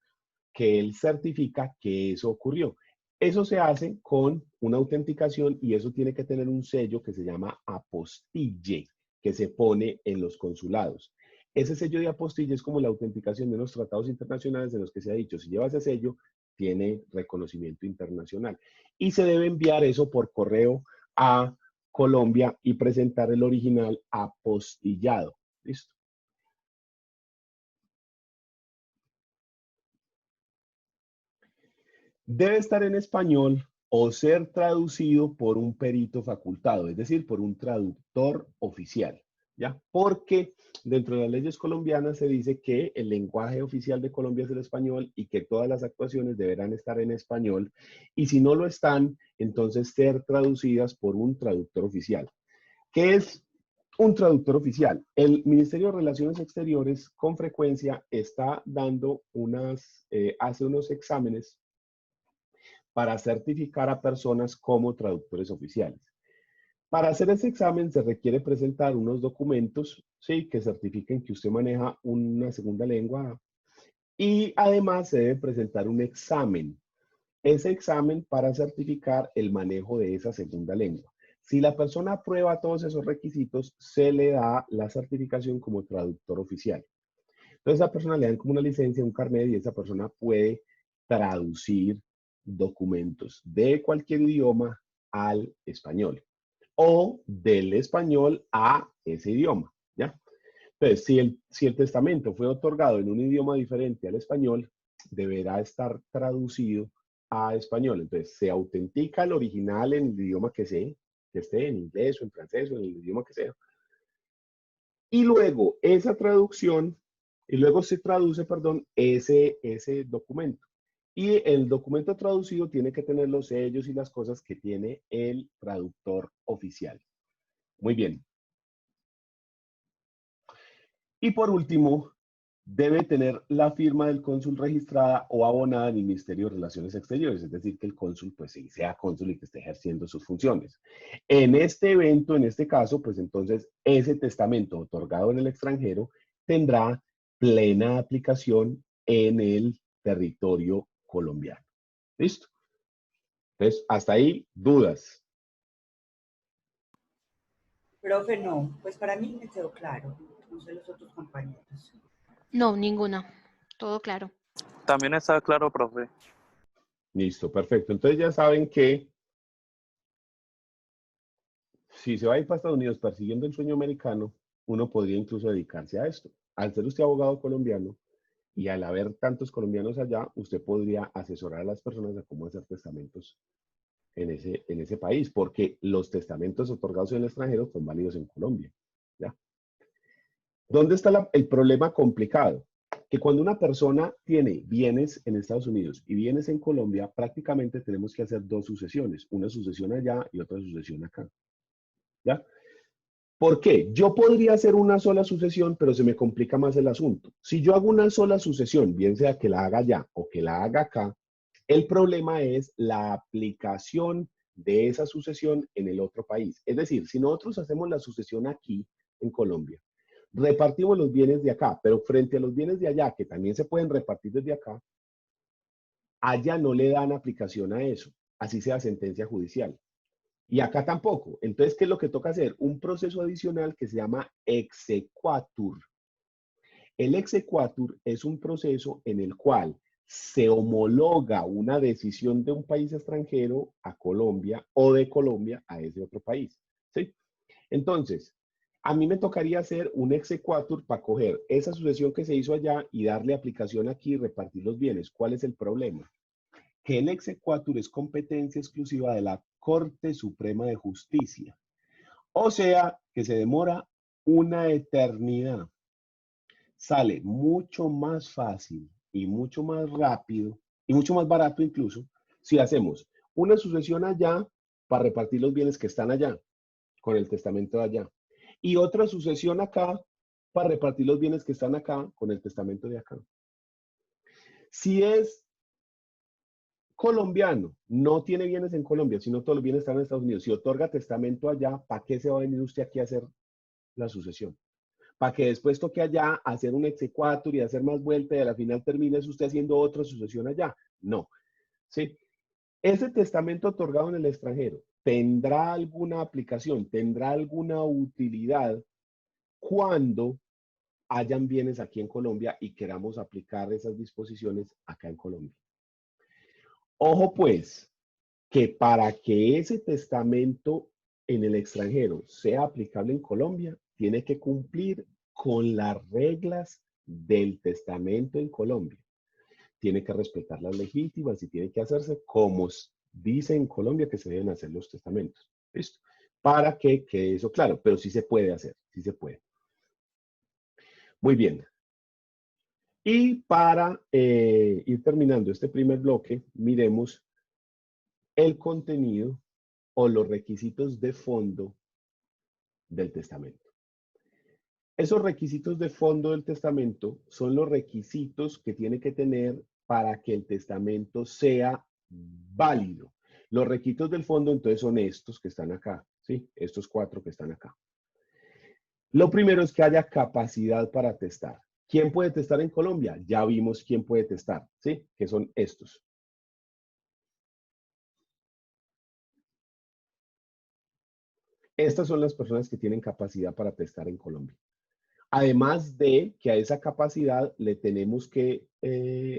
que él certifica que eso ocurrió. Eso se hace con una autenticación y eso tiene que tener un sello que se llama apostille, que se pone en los consulados. Ese sello de apostille es como la autenticación de los tratados internacionales en los que se ha dicho, si lleva ese sello, tiene reconocimiento internacional. Y se debe enviar eso por correo a Colombia y presentar el original apostillado. ¿Listo? Debe estar en español o ser traducido por un perito facultado, es decir, por un traductor oficial, ¿ya? Porque dentro de las leyes colombianas se dice que el lenguaje oficial de Colombia es el español y que todas las actuaciones deberán estar en español y si no lo están, entonces ser traducidas por un traductor oficial. ¿Qué es un traductor oficial? El Ministerio de Relaciones Exteriores con frecuencia está dando hace unos exámenes para certificar a personas como traductores oficiales. Para hacer ese examen se requiere presentar unos documentos, ¿sí?, que certifiquen que usted maneja una segunda lengua y además se debe presentar un examen. Ese examen para certificar el manejo de esa segunda lengua. Si la persona aprueba todos esos requisitos, se le da la certificación como traductor oficial. Entonces a esa persona le dan como una licencia, un carnet y esa persona puede traducir documentos de cualquier idioma al español o del español a ese idioma, ¿ya? Entonces, si el testamento fue otorgado en un idioma diferente al español, deberá estar traducido a español. Entonces, se autentica el original en el idioma que esté en inglés o en francés o en el idioma que sea. Y luego esa traducción, y luego se traduce, perdón, ese documento. Y el documento traducido tiene que tener los sellos y las cosas que tiene el traductor oficial. Muy bien. Y por último, debe tener la firma del cónsul registrada o abonada en el Ministerio de Relaciones Exteriores, es decir, que el cónsul, pues sí, sea cónsul y que esté ejerciendo sus funciones. En este evento, en este caso, pues entonces ese testamento otorgado en el extranjero tendrá plena aplicación en el territorio colombiano. ¿Listo? Entonces, hasta ahí, dudas. Profe, no, pues para mí me quedó claro, no sé los otros compañeros. No, ninguna. Todo claro. También está claro, profe. Listo, perfecto. Entonces ya saben que si se va a ir para Estados Unidos persiguiendo el sueño americano, uno podría incluso dedicarse a esto. Al ser usted abogado colombiano y al haber tantos colombianos allá, usted podría asesorar a las personas a cómo hacer testamentos en ese país, porque los testamentos otorgados en el extranjero son válidos en Colombia. ¿Ya? ¿Dónde está el problema complicado? Que cuando una persona tiene bienes en Estados Unidos y bienes en Colombia, prácticamente tenemos que hacer dos sucesiones, una sucesión allá y otra sucesión acá. ¿Ya? ¿Por qué? Yo podría hacer una sola sucesión, pero se me complica más el asunto. Si yo hago una sola sucesión, bien sea que la haga allá o que la haga acá, el problema es la aplicación de esa sucesión en el otro país. Es decir, si nosotros hacemos la sucesión aquí, en Colombia, repartimos los bienes de acá, pero frente a los bienes de allá, que también se pueden repartir desde acá, allá no le dan aplicación a eso, así sea sentencia judicial. Y acá tampoco. Entonces, ¿qué es lo que toca hacer? Un proceso adicional que se llama exequatur. El exequatur es un proceso en el cual se homologa una decisión de un país extranjero a Colombia o de Colombia a ese otro país. ¿Sí? Entonces, a mí me tocaría hacer un exequatur para coger esa sucesión que se hizo allá y darle aplicación aquí y repartir los bienes. ¿Cuál es el problema? Que el exequatur es competencia exclusiva de la Corte Suprema de Justicia. O sea, que se demora una eternidad. Sale mucho más fácil y mucho más rápido y mucho más barato incluso si hacemos una sucesión allá para repartir los bienes que están allá con el testamento de allá y otra sucesión acá para repartir los bienes que están acá con el testamento de acá. Si es colombiano, no tiene bienes en Colombia, sino todos los bienes están en Estados Unidos, si otorga testamento allá, ¿para qué se va a venir usted aquí a hacer la sucesión? Para que después toque allá hacer un exequatur y hacer más vuelta y a la final termine usted haciendo otra sucesión allá. No. ¿Sí? Ese testamento otorgado en el extranjero tendrá alguna aplicación, tendrá alguna utilidad cuando hayan bienes aquí en Colombia y queramos aplicar esas disposiciones acá en Colombia. Ojo pues, que para que ese testamento en el extranjero sea aplicable en Colombia, tiene que cumplir con las reglas del testamento en Colombia. Tiene que respetar las legítimas y tiene que hacerse como dice en Colombia que se deben hacer los testamentos. ¿Listo? Para que quede eso claro, pero sí se puede hacer, sí se puede. Muy bien. Y para ir terminando este primer bloque, miremos el contenido o los requisitos de fondo del testamento. Esos requisitos de fondo del testamento son los requisitos que tiene que tener para que el testamento sea válido. Los requisitos del fondo entonces son estos que están acá, ¿sí? Estos 4 que están acá. Lo primero es que haya capacidad para testar. ¿Quién puede testar en Colombia? Ya vimos quién puede testar, ¿sí? Que son estos. Estas son las personas que tienen capacidad para testar en Colombia. Además de que a esa capacidad le tenemos que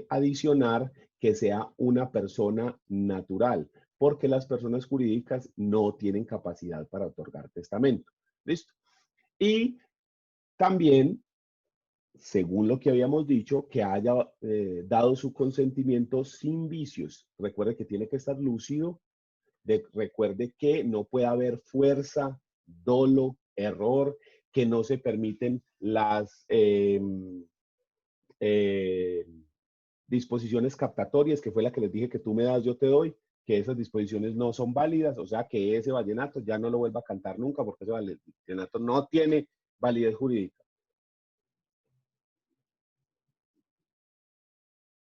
adicionar que sea una persona natural, porque las personas jurídicas no tienen capacidad para otorgar testamento. ¿Listo? Y también, según lo que habíamos dicho, que haya dado su consentimiento sin vicios. Recuerde que tiene que estar lúcido. Recuerde que no puede haber fuerza, dolo, error, que no se permiten las disposiciones captatorias, que fue la que les dije que tú me das, yo te doy, que esas disposiciones no son válidas, o sea que ese vallenato ya no lo vuelva a cantar nunca, porque ese vallenato no tiene validez jurídica.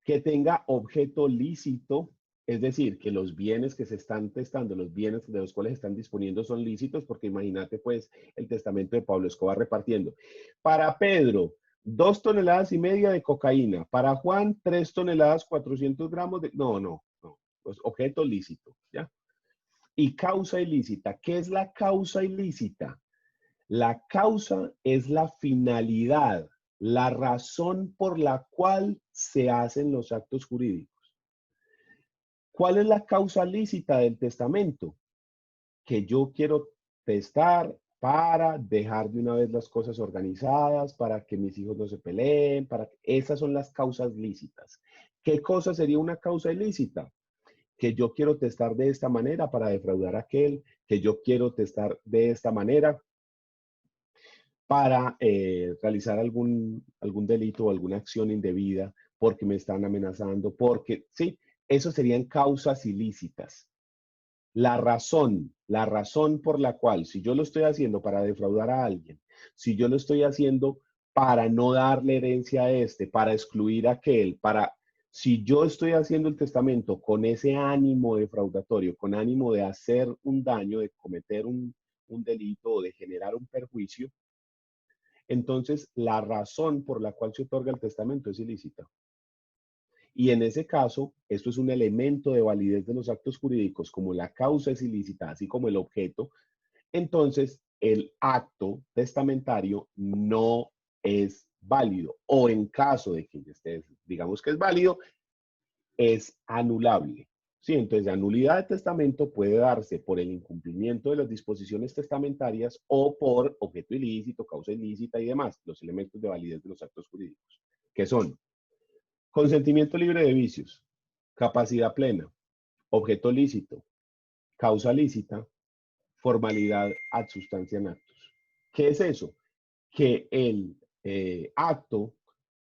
Que tenga objeto lícito, es decir, que los bienes que se están testando, los bienes de los cuales están disponiendo son lícitos, porque imagínate pues el testamento de Pablo Escobar repartiendo. Para Pedro, 2,5 toneladas de cocaína. Para Juan, 3 toneladas, 400 gramos de... No. Pues objeto lícito, ¿ya? Y causa ilícita. ¿Qué es la causa ilícita? La causa es la finalidad la razón por la cual se hacen los actos jurídicos. ¿Cuál es la causa lícita del testamento? Que yo quiero testar para dejar de una vez las cosas organizadas, para que mis hijos no se peleen, esas son las causas lícitas. ¿Qué cosa sería una causa ilícita? Que yo quiero testar de esta manera para defraudar a aquel, que yo quiero testar de esta manera para realizar algún delito o alguna acción indebida, porque me están amenazando, porque, sí, eso serían causas ilícitas. La razón por la cual, si yo lo estoy haciendo para defraudar a alguien, si yo lo estoy haciendo para no darle herencia a este, para excluir a aquel, si yo estoy haciendo el testamento con ese ánimo defraudatorio, con ánimo de hacer un daño, de cometer un delito o de generar un perjuicio, entonces la razón por la cual se otorga el testamento es ilícita. Y en ese caso, esto es un elemento de validez de los actos jurídicos, como la causa es ilícita, así como el objeto, entonces el acto testamentario no es válido. O en caso de que digamos que es válido, es anulable. Sí, entonces la nulidad de testamento puede darse por el incumplimiento de las disposiciones testamentarias o por objeto ilícito, causa ilícita y demás, los elementos de validez de los actos jurídicos, que son consentimiento libre de vicios, capacidad plena, objeto lícito, causa lícita, formalidad ad substantiam actus. ¿Qué es eso? Que el acto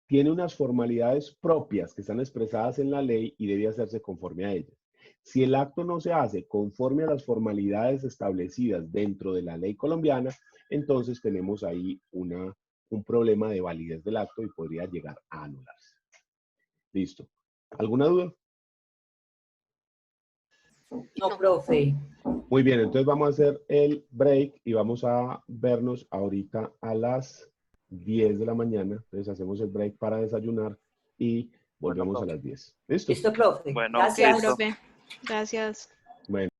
tiene unas formalidades propias que están expresadas en la ley y debe hacerse conforme a ellas. Si el acto no se hace conforme a las formalidades establecidas dentro de la ley colombiana, entonces tenemos ahí un problema de validez del acto y podría llegar a anularse. Listo. ¿Alguna duda? No, profe. Muy bien, entonces vamos a hacer el break y vamos a vernos ahorita a las 10 de la mañana. Entonces hacemos el break para desayunar y volvemos a las 10. ¿Listo? Listo, profe. Bueno, Sí, Gracias. listo. profe. Gracias. Bueno.